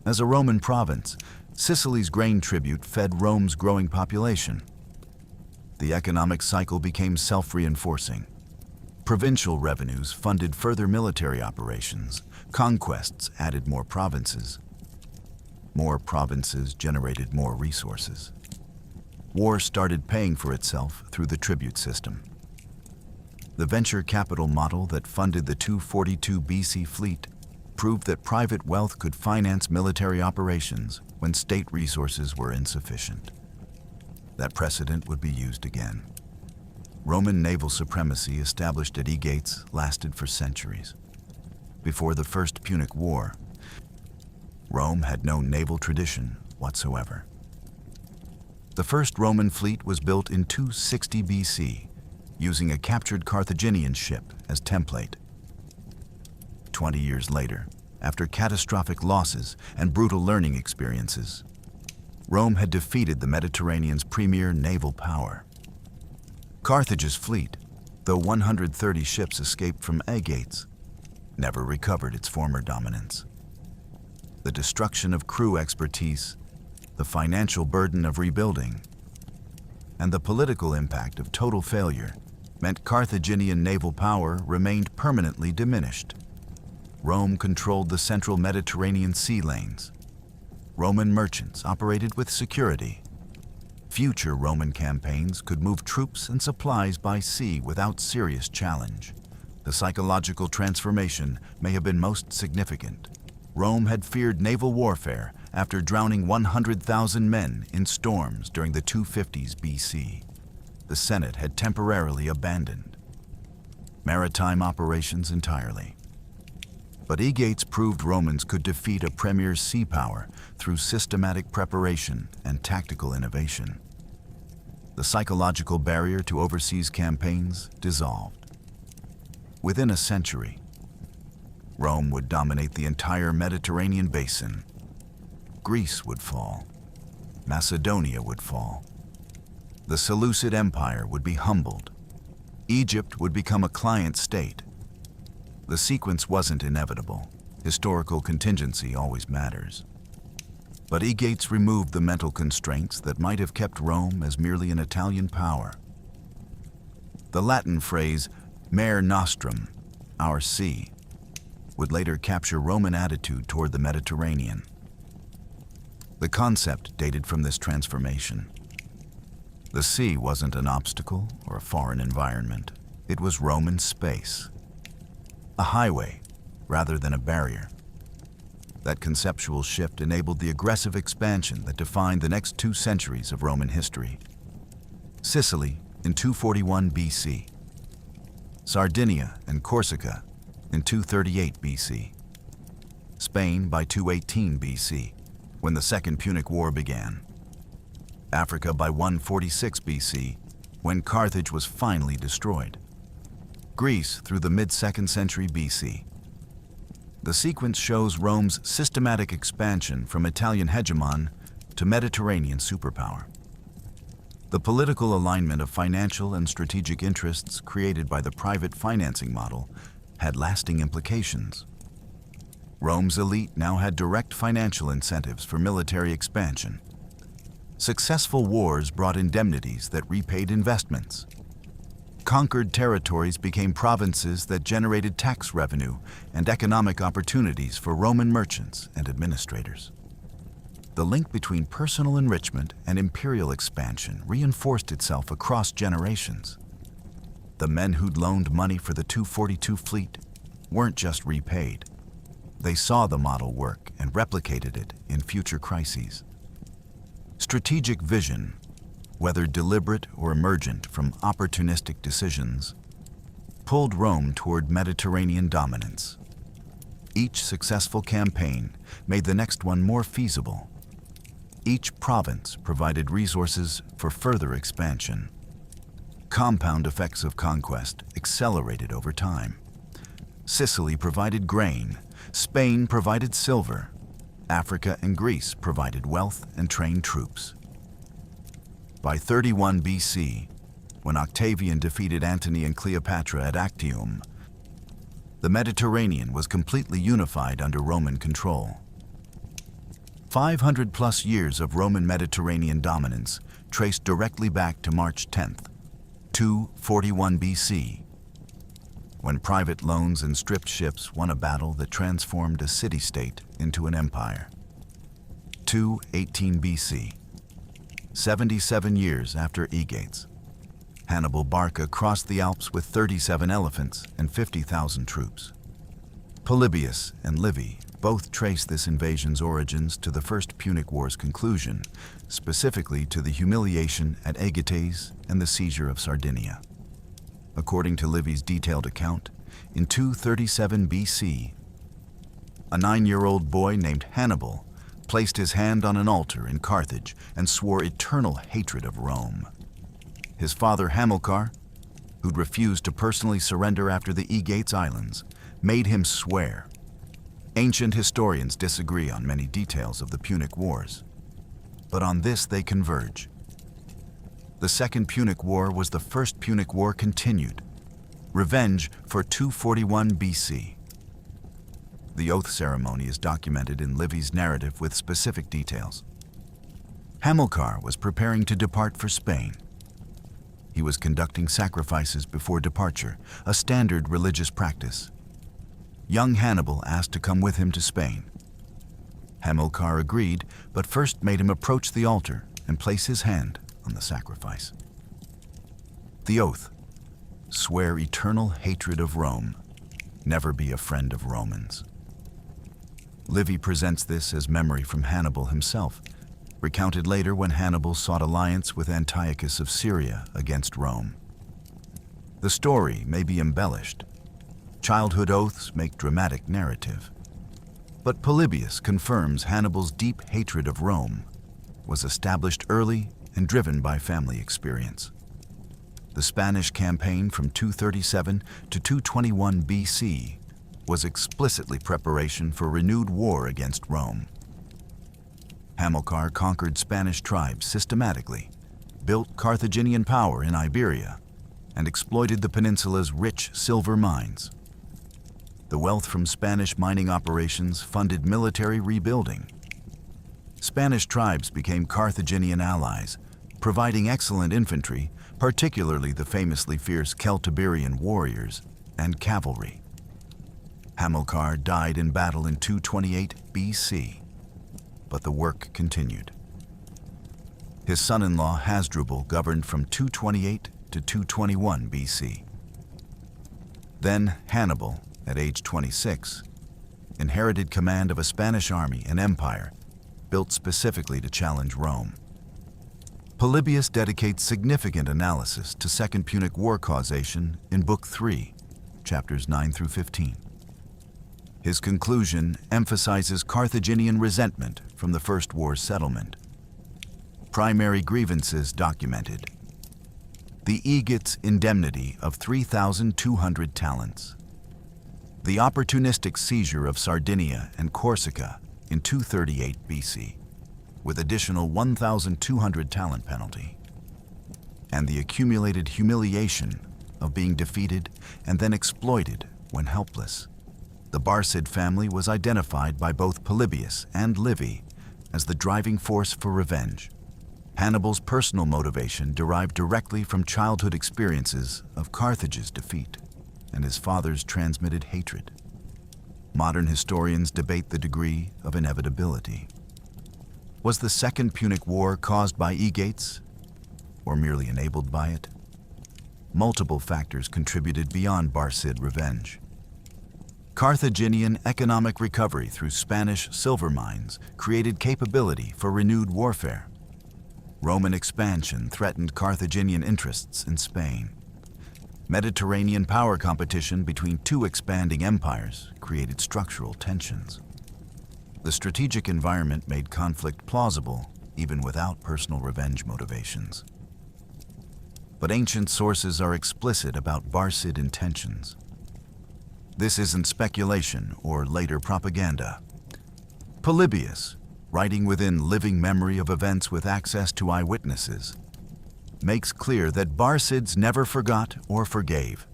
As a Roman province, Sicily's grain tribute fed Rome's growing population. the economic cycle became self-reinforcing. Provincial revenues funded further military operations. Conquests added more provinces. More provinces generated more resources. War started paying for itself through the tribute system. The venture capital model that funded the 242 BC fleet proved that private wealth could finance military operations when state resources were insufficient. That precedent would be used again. Roman naval supremacy established at Aegates lasted for centuries. Before the First Punic War, Rome had no naval tradition whatsoever. The first Roman fleet was built in 260 BC, using a captured Carthaginian ship as template. 20 years later, after catastrophic losses and brutal learning experiences, Rome had defeated the Mediterranean's premier naval power. Carthage's fleet, though 130 ships escaped from Aegates, never recovered its former dominance. The destruction of crew expertise, the financial burden of rebuilding, and the political impact of total failure meant Carthaginian naval power remained permanently diminished. Rome controlled the central Mediterranean sea lanes. Roman merchants operated with security. Future Roman campaigns could move troops and supplies by sea without serious challenge. The psychological transformation may have been most significant. Rome had feared naval warfare after drowning 100,000 men in storms during the 250s BC. The Senate had temporarily abandoned maritime operations entirely. But Aegates proved Romans could defeat a premier sea power through systematic preparation and tactical innovation. The psychological barrier to overseas campaigns dissolved. Within a century, Rome would dominate the entire Mediterranean basin. Greece would fall. Macedonia would fall. The Seleucid Empire would be humbled. Egypt would become a client state. The sequence wasn't inevitable. Historical contingency always matters. But Aegates removed the mental constraints that might have kept Rome as merely an Italian power. The Latin phrase, mare nostrum, our sea, would later capture Roman attitude toward the Mediterranean. The concept dated from this transformation. The sea wasn't an obstacle or a foreign environment. It was Roman space. A highway rather than a barrier. That conceptual shift enabled the aggressive expansion that defined the next 2 centuries of Roman history. Sicily in 241 BC. Sardinia and Corsica in 238 BC. Spain by 218 BC, when the Second Punic War began. Africa by 146 BC, when Carthage was finally destroyed. Greece through the mid-2nd century BC. The sequence shows Rome's systematic expansion from Italian hegemon to Mediterranean superpower. The political alignment of financial and strategic interests created by the private financing model had lasting implications. Rome's elite now had direct financial incentives for military expansion. Successful wars brought indemnities that repaid investments. Conquered territories became provinces that generated tax revenue and economic opportunities for Roman merchants and administrators. The link between personal enrichment and imperial expansion reinforced itself across generations. The men who'd loaned money for the 242 fleet weren't just repaid. They saw the model work and replicated it in future crises. Strategic vision, whether deliberate or emergent from opportunistic decisions, pulled Rome toward Mediterranean dominance. Each successful campaign made the next one more feasible. Each province provided resources for further expansion. Compound effects of conquest accelerated over time. Sicily provided grain, Spain provided silver, Africa and Greece provided wealth and trained troops. By 31 BC, when Octavian defeated Antony and Cleopatra at Actium, the Mediterranean was completely unified under Roman control. 500+ years of Roman Mediterranean dominance traced directly back to March 10th, 241 BC, when private loans and stripped ships won a battle that transformed a city-state into an empire. 218 BC, 77 years after Aegates, Hannibal Barca crossed the Alps with 37 elephants and 50,000 troops. Polybius and Livy both trace this invasion's origins to the First Punic War's conclusion, specifically to the humiliation at Aegates and the seizure of Sardinia. According to Livy's detailed account, in 237 BC, a 9-year-old boy named Hannibal placed his hand on an altar in Carthage and swore eternal hatred of Rome. His father Hamilcar, who'd refused to personally surrender after the Aegates Islands, made him swear. Ancient historians disagree on many details of the Punic Wars, but on this they converge. The Second Punic War was the First Punic War continued, revenge for 241 BC. The oath ceremony is documented in Livy's narrative with specific details. Hamilcar was preparing to depart for Spain. He was conducting sacrifices before departure, a standard religious practice. Young Hannibal asked to come with him to Spain. Hamilcar agreed, but first made him approach the altar and place his hand on the sacrifice. The oath: swear eternal hatred of Rome, never be a friend of Romans. Livy presents this as memory from Hannibal himself, recounted later when Hannibal sought alliance with Antiochus of Syria against Rome. The story may be embellished. Childhood oaths make dramatic narrative. But Polybius confirms Hannibal's deep hatred of Rome was established early and driven by family experience. The Spanish campaign from 237 to 221 BC was explicitly preparation for renewed war against Rome. Hamilcar conquered Spanish tribes systematically, built Carthaginian power in Iberia, and exploited the peninsula's rich silver mines. The wealth from Spanish mining operations funded military rebuilding. Spanish tribes became Carthaginian allies, providing excellent infantry, particularly the famously fierce Celtiberian warriors, and cavalry. Hamilcar died in battle in 228 BC, but the work continued. His son-in-law Hasdrubal governed from 228 to 221 BC. Then Hannibal, at age 26, inherited command of a Spanish army and empire built specifically to challenge Rome. Polybius dedicates significant analysis to Second Punic War causation in Book 3, chapters 9 through 15. His conclusion emphasizes Carthaginian resentment from the First War's settlement. Primary grievances documented: the Aegates indemnity of 3,200 talents, the opportunistic seizure of Sardinia and Corsica in 238 BC, with additional 1,200 talent penalty, and the accumulated humiliation of being defeated and then exploited when helpless. The Barcid family was identified by both Polybius and Livy as the driving force for revenge. Hannibal's personal motivation derived directly from childhood experiences of Carthage's defeat and his father's transmitted hatred. Modern historians debate the degree of inevitability. Was the Second Punic War caused by Aegates, or merely enabled by it? Multiple factors contributed beyond Barcid revenge. Carthaginian economic recovery through Spanish silver mines created capability for renewed warfare. Roman expansion threatened Carthaginian interests in Spain. Mediterranean power competition between two expanding empires created structural tensions. The strategic environment made conflict plausible even without personal revenge motivations. But ancient sources are explicit about Barcid intentions. This isn't speculation or later propaganda. Polybius, writing within living memory of events with access to eyewitnesses, makes clear that Barcids never forgot or forgave.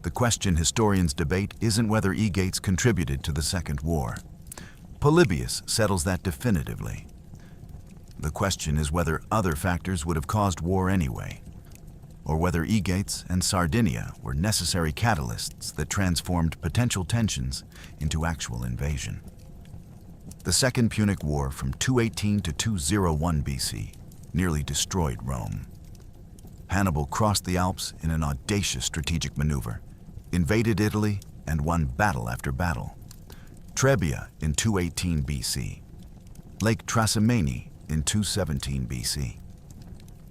The question historians debate isn't whether Aegates contributed to the Second War. Polybius settles that definitively. The question is whether other factors would have caused war anyway. or whether Aegates and Sardinia were necessary catalysts that transformed potential tensions into actual invasion. The Second Punic War from 218 to 201 BC nearly destroyed Rome. Hannibal crossed the Alps in an audacious strategic maneuver, invaded Italy, and won battle after battle. Trebia in 218 BC, Lake Trasimene in 217 BC,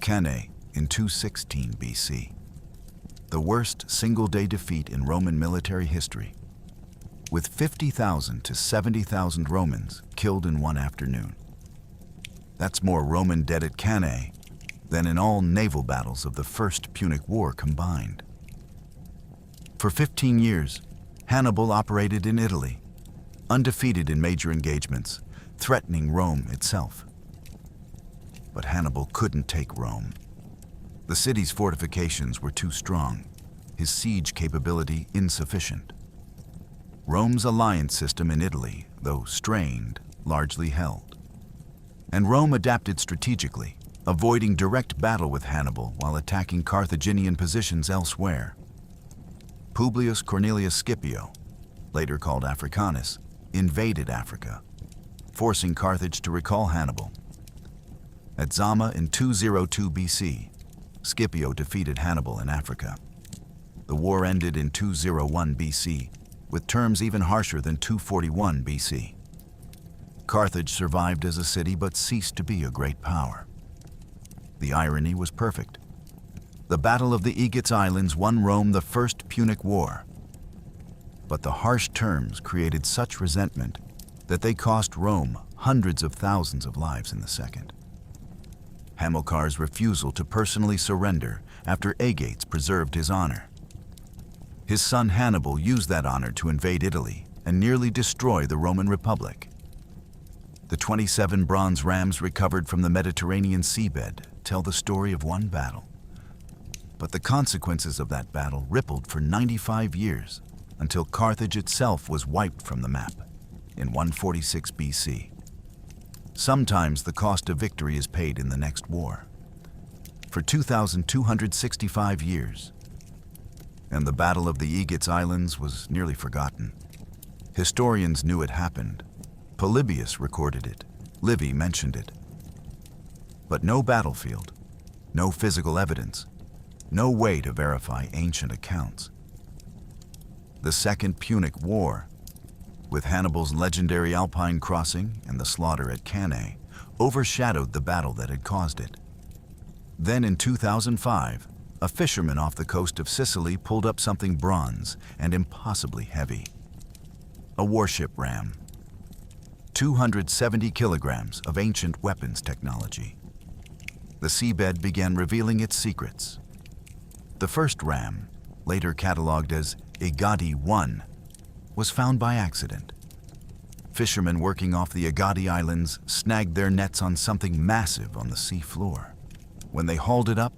Cannae in 216 BC. The worst single-day defeat in Roman military history, with 50,000 to 70,000 Romans killed in one afternoon. That's more Roman dead at Cannae than in all naval battles of the First Punic War combined. For 15 years, Hannibal operated in Italy, undefeated in major engagements, threatening Rome itself. But Hannibal couldn't take Rome. The city's fortifications were too strong, his siege capability insufficient. Rome's alliance system in Italy, though strained, largely held. And Rome adapted strategically, avoiding direct battle with Hannibal while attacking Carthaginian positions elsewhere. Publius Cornelius Scipio, later called Africanus, invaded Africa, forcing Carthage to recall Hannibal. At Zama in 202 BC, Scipio defeated Hannibal in Africa. The war ended in 201 BC, with terms even harsher than 241 BC. Carthage survived as a city but ceased to be a great power. The irony was perfect. The Battle of the Aegates Islands won Rome the First Punic War. But the harsh terms created such resentment that they cost Rome hundreds of thousands of lives in the second. Hamilcar's refusal to personally surrender after Aegates preserved his honor. His son Hannibal used that honor to invade Italy and nearly destroy the Roman Republic. The 27 bronze rams recovered from the Mediterranean seabed tell the story of one battle. But the consequences of that battle rippled for 95 years until Carthage itself was wiped from the map in 146 BC. Sometimes the cost of victory is paid in the next war. For 2,265 years, and the Battle of the Aegates Islands was nearly forgotten. Historians knew it happened. Polybius recorded it. Livy mentioned it. But no battlefield, no physical evidence, no way to verify ancient accounts. The Second Punic War, with Hannibal's legendary Alpine crossing and the slaughter at Cannae, overshadowed the battle that had caused it. Then in 2005, a fisherman off the coast of Sicily pulled up something bronze and impossibly heavy. A warship ram. 270 kilograms of ancient weapons technology. The seabed began revealing its secrets. The first ram, later cataloged as Aegadi I, was found by accident. Fishermen working off the Aegadi Islands snagged their nets on something massive on the sea floor. When they hauled it up,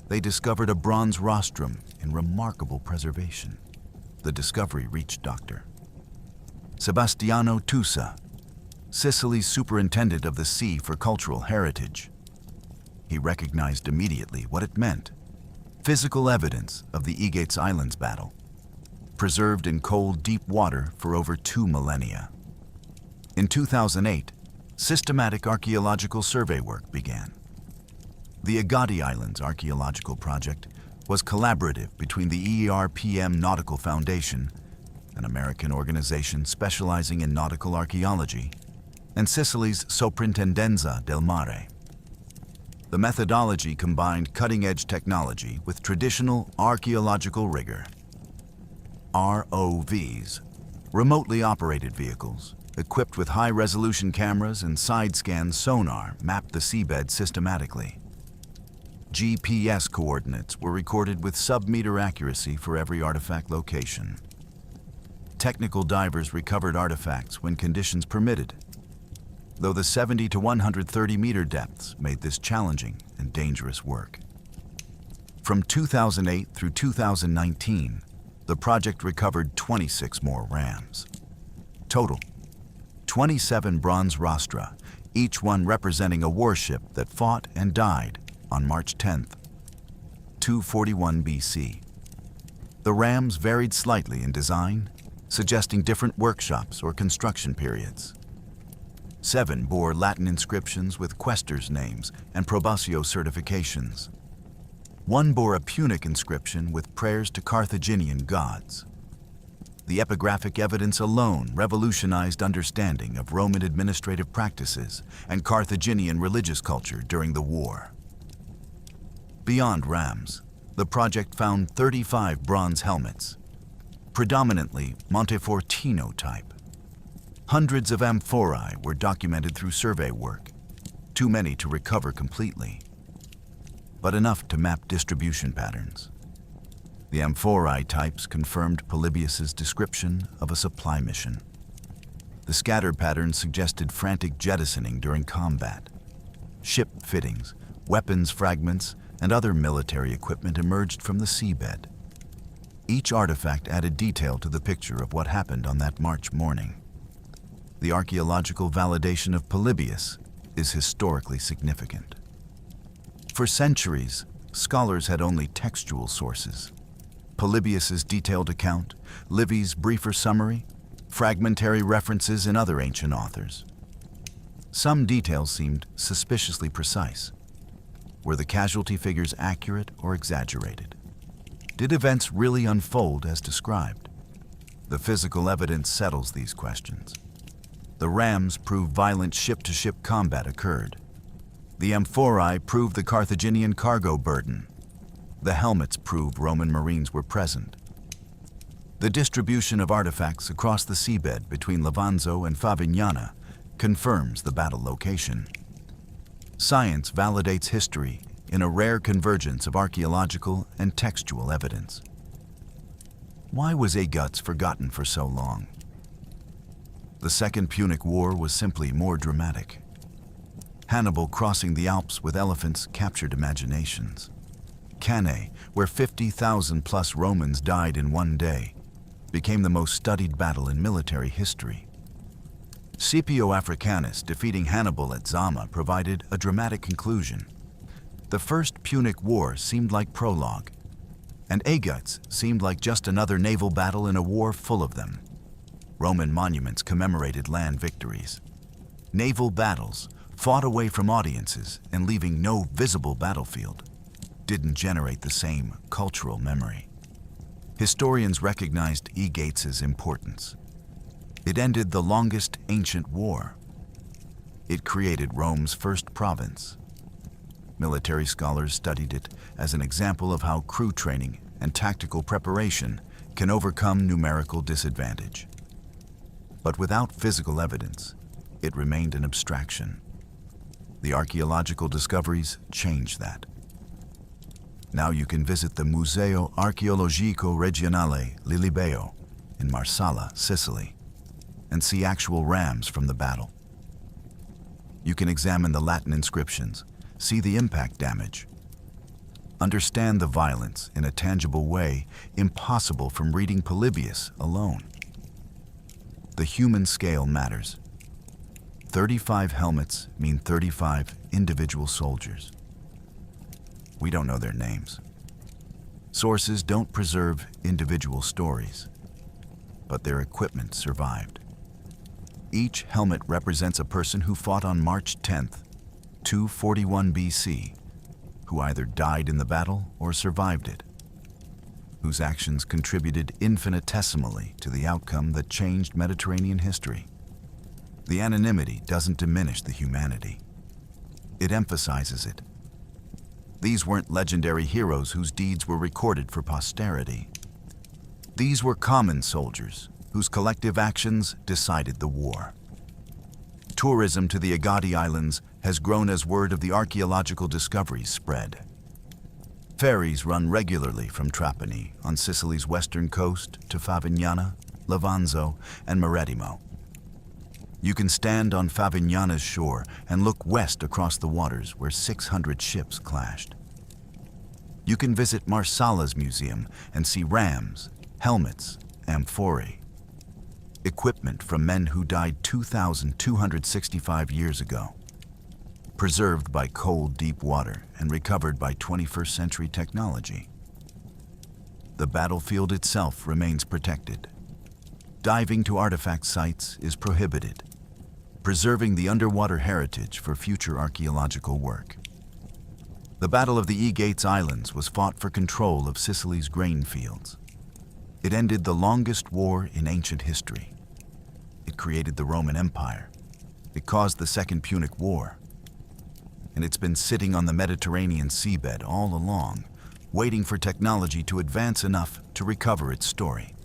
they discovered a bronze rostrum in remarkable preservation. The discovery reached Dr. Sebastiano Tusa, Sicily's superintendent of the sea for cultural heritage. He recognized immediately what it meant: physical evidence of the Aegates Islands battle, preserved in cold, deep water for over 2 millennia. In 2008, systematic archaeological survey work began. The Aegadi Islands archaeological project was collaborative between the ERPM Nautical Foundation, an American organization specializing in nautical archaeology, and Sicily's Soprintendenza del Mare. The methodology combined cutting-edge technology with traditional archaeological rigor. ROVs, remotely operated vehicles, equipped with high-resolution cameras and side-scan sonar, mapped the seabed systematically. GPS coordinates were recorded with sub-meter accuracy for every artifact location. Technical divers recovered artifacts when conditions permitted, though the 70 to 130 meter depths made this challenging and dangerous work. From 2008 through 2019, the project recovered 26 more rams. Total, 27 bronze rostra, each one representing a warship that fought and died on March 10th. 241 BC. The rams varied slightly in design, suggesting different workshops or construction periods. 7 bore Latin inscriptions with quaestors' names and probatio certifications. 1 bore a Punic inscription with prayers to Carthaginian gods. The epigraphic evidence alone revolutionized understanding of Roman administrative practices and Carthaginian religious culture during the war. Beyond rams, the project found 35 bronze helmets, predominantly Montefortino type. Hundreds of amphorae were documented through survey work, too many to recover completely, but enough to map distribution patterns. The amphorae types confirmed Polybius's description of a supply mission. The scatter patterns suggested frantic jettisoning during combat. Ship fittings, weapons fragments, and other military equipment emerged from the seabed. Each artifact added detail to the picture of what happened on that March morning. The archaeological validation of Polybius is historically significant. For centuries, scholars had only textual sources. Polybius's detailed account, Livy's briefer summary, fragmentary references in other ancient authors. Some details seemed suspiciously precise. Were the casualty figures accurate or exaggerated? Did events really unfold as described? The physical evidence settles these questions. The rams prove violent ship-to-ship combat occurred. The amphorae prove the Carthaginian cargo burden. The helmets prove Roman marines were present. The distribution of artifacts across the seabed between Levanzo and Favignana confirms the battle location. Science validates history in a rare convergence of archaeological and textual evidence. Why was Aegates forgotten for so long? The Second Punic War was simply more dramatic. Hannibal crossing the Alps with elephants captured imaginations. Cannae, where 50,000 plus Romans died in one day, became the most studied battle in military history. Scipio Africanus defeating Hannibal at Zama provided a dramatic conclusion. The First Punic War seemed like prologue, and Aegates seemed like just another naval battle in a war full of them. Roman monuments commemorated land victories. Naval battles, fought away from audiences and leaving no visible battlefield, didn't generate the same cultural memory. Historians recognized Aegates' importance. It ended the longest ancient war. It created Rome's first province. Military scholars studied it as an example of how crew training and tactical preparation can overcome numerical disadvantage. But without physical evidence, it remained an abstraction. The archaeological discoveries changed that. Now you can visit the Museo Archeologico Regionale Lilibeo in Marsala, Sicily, and see actual rams from the battle. You can examine the Latin inscriptions, see the impact damage, understand the violence in a tangible way impossible from reading Polybius alone. The human scale matters. 35 helmets mean 35 individual soldiers. We don't know their names. Sources don't preserve individual stories, but their equipment survived. Each helmet represents a person who fought on March 10th, 241 BC, who either died in the battle or survived it, whose actions contributed infinitesimally to the outcome that changed Mediterranean history. The anonymity doesn't diminish the humanity. It emphasizes it. These weren't legendary heroes whose deeds were recorded for posterity. These were common soldiers whose collective actions decided the war. Tourism to the Aegadi Islands has grown as word of the archaeological discoveries spread. Ferries run regularly from Trapani on Sicily's western coast to Favignana, Levanzo, and Marettimo. You can stand on Favignana's shore and look west across the waters where 600 ships clashed. You can visit Marsala's museum and see rams, helmets, amphorae, equipment from men who died 2,265 years ago. preserved by cold, deep water and recovered by 21st century technology. The battlefield itself remains protected. Diving to artifact sites is prohibited, preserving the underwater heritage for future archaeological work. The Battle of the Aegates Islands was fought for control of Sicily's grain fields. It ended the longest war in ancient history. It created the Roman Empire. It caused the Second Punic War. And it's been sitting on the Mediterranean seabed all along, waiting for technology to advance enough to recover its story.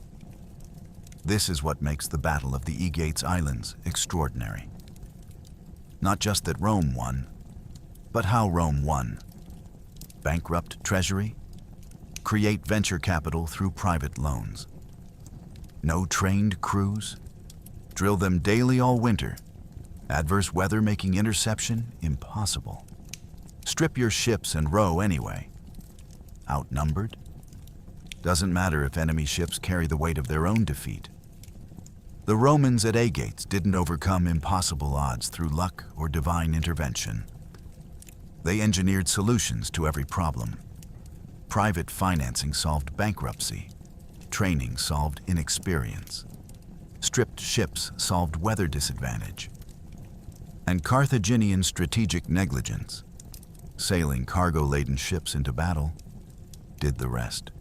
This is what makes the Battle of the Aegates Islands extraordinary. Not just that Rome won, but how Rome won. Bankrupt treasury, create venture capital through private loans. No trained crews, drill them daily all winter, adverse weather making interception impossible. Strip your ships and row anyway. Outnumbered? Doesn't matter if enemy ships carry the weight of their own defeat. The Romans at Aegates didn't overcome impossible odds through luck or divine intervention. They engineered solutions to every problem. Private financing solved bankruptcy. Training solved inexperience. Stripped ships solved weather disadvantage. And Carthaginian strategic negligence, sailing cargo-laden ships into battle, did the rest.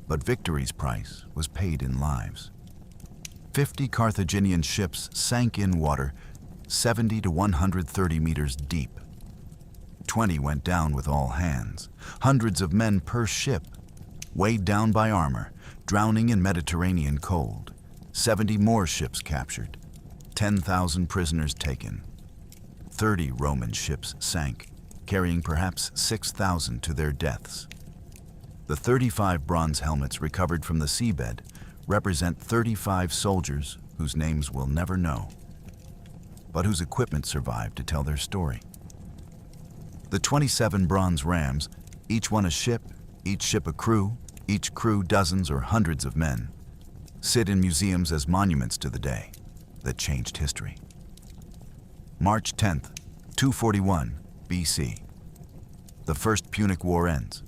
But victory's price was paid in lives. 50 Carthaginian ships sank in water 70 to 130 meters deep. 20 went down with all hands, hundreds of men per ship, weighed down by armor, drowning in Mediterranean cold. 70 more ships captured, 10,000 prisoners taken. 30 Roman ships sank, carrying perhaps 6,000 to their deaths. The 35 bronze helmets recovered from the seabed represent 35 soldiers whose names we'll never know, but whose equipment survived to tell their story. The 27 bronze rams, each one a ship, each ship a crew, each crew dozens or hundreds of men, sit in museums as monuments to the day that changed history. March 10th, 241 BC. The First Punic War ends.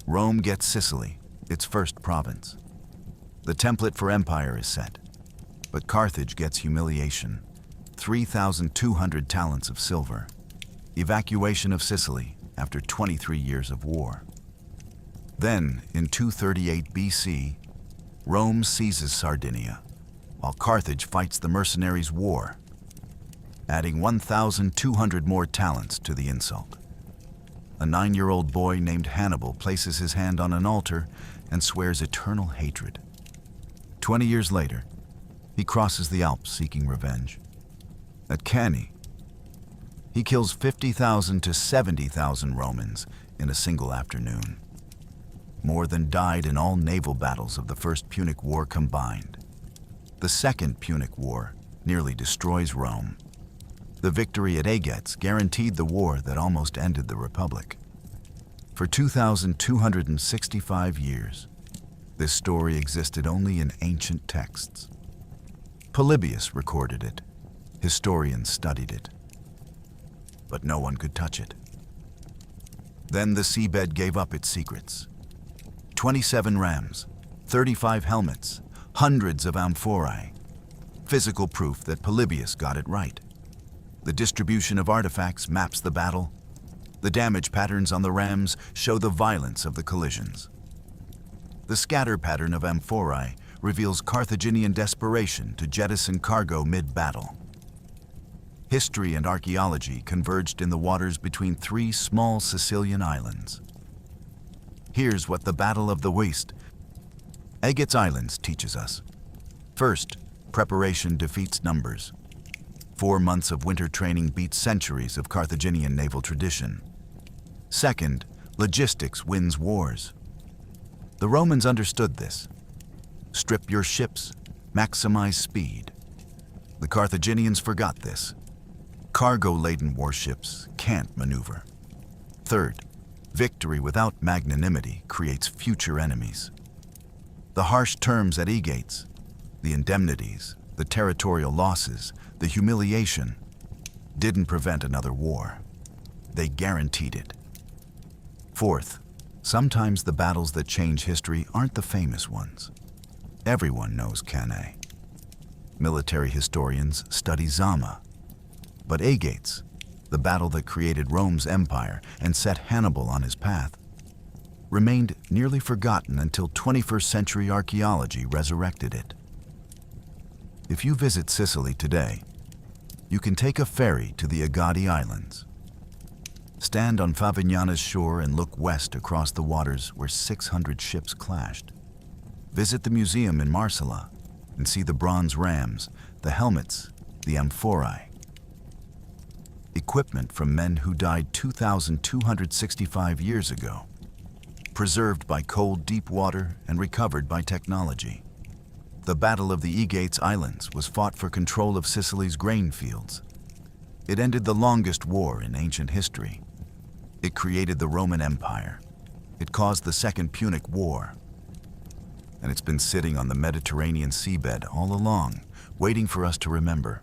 Rome gets Sicily, its first province. The template for empire is set, but Carthage gets humiliation. 3,200 talents of silver. Evacuation of Sicily after 23 years of war. Then, in 238 BC, Rome seizes Sardinia, while Carthage fights the mercenaries' war, adding 1,200 more talents to the insult. A 9-year-old boy named Hannibal places his hand on an altar and swears eternal hatred. 20 years later, he crosses the Alps seeking revenge. At Cannae, he kills 50,000 to 70,000 Romans in a single afternoon, more than died in all naval battles of the First Punic War combined. The Second Punic War nearly destroys Rome. The victory at Aegates guaranteed the war that almost ended the Republic. For 2,265 years, this story existed only in ancient texts. Polybius recorded it. Historians studied it. But no one could touch it. Then the seabed gave up its secrets. 27 rams, 35 helmets, hundreds of amphorae. Physical proof that Polybius got it right. The distribution of artifacts maps the battle. The damage patterns on the rams show the violence of the collisions. The scatter pattern of amphorae reveals Carthaginian desperation to jettison cargo mid-battle. History and archaeology converged in the waters between 3 small Sicilian islands. Here's what the Battle of the Aegates Islands teaches us. First, preparation defeats numbers. 4 months of winter training beats centuries of Carthaginian naval tradition. Second, logistics wins wars. The Romans understood this. Strip your ships, maximize speed. The Carthaginians forgot this. Cargo-laden warships can't maneuver. Third, victory without magnanimity creates future enemies. The harsh terms at Aegates, the indemnities, the territorial losses, the humiliation, didn't prevent another war. They guaranteed it. Fourth, sometimes the battles that change history aren't the famous ones. Everyone knows Cannae. Military historians study Zama. But Aegates, the battle that created Rome's empire and set Hannibal on his path, remained nearly forgotten until 21st century archaeology resurrected it. If you visit Sicily today, you can take a ferry to the Aegadi Islands. Stand on Favignana's shore and look west across the waters where 600 ships clashed. Visit the museum in Marsala and see the bronze rams, the helmets, the amphorae. Equipment from men who died 2,265 years ago, preserved by cold, deep water and recovered by technology. The Battle of the Aegates Islands was fought for control of Sicily's grain fields. It ended the longest war in ancient history. It created the Roman Empire. It caused the Second Punic War. And it's been sitting on the Mediterranean seabed all along, waiting for us to remember.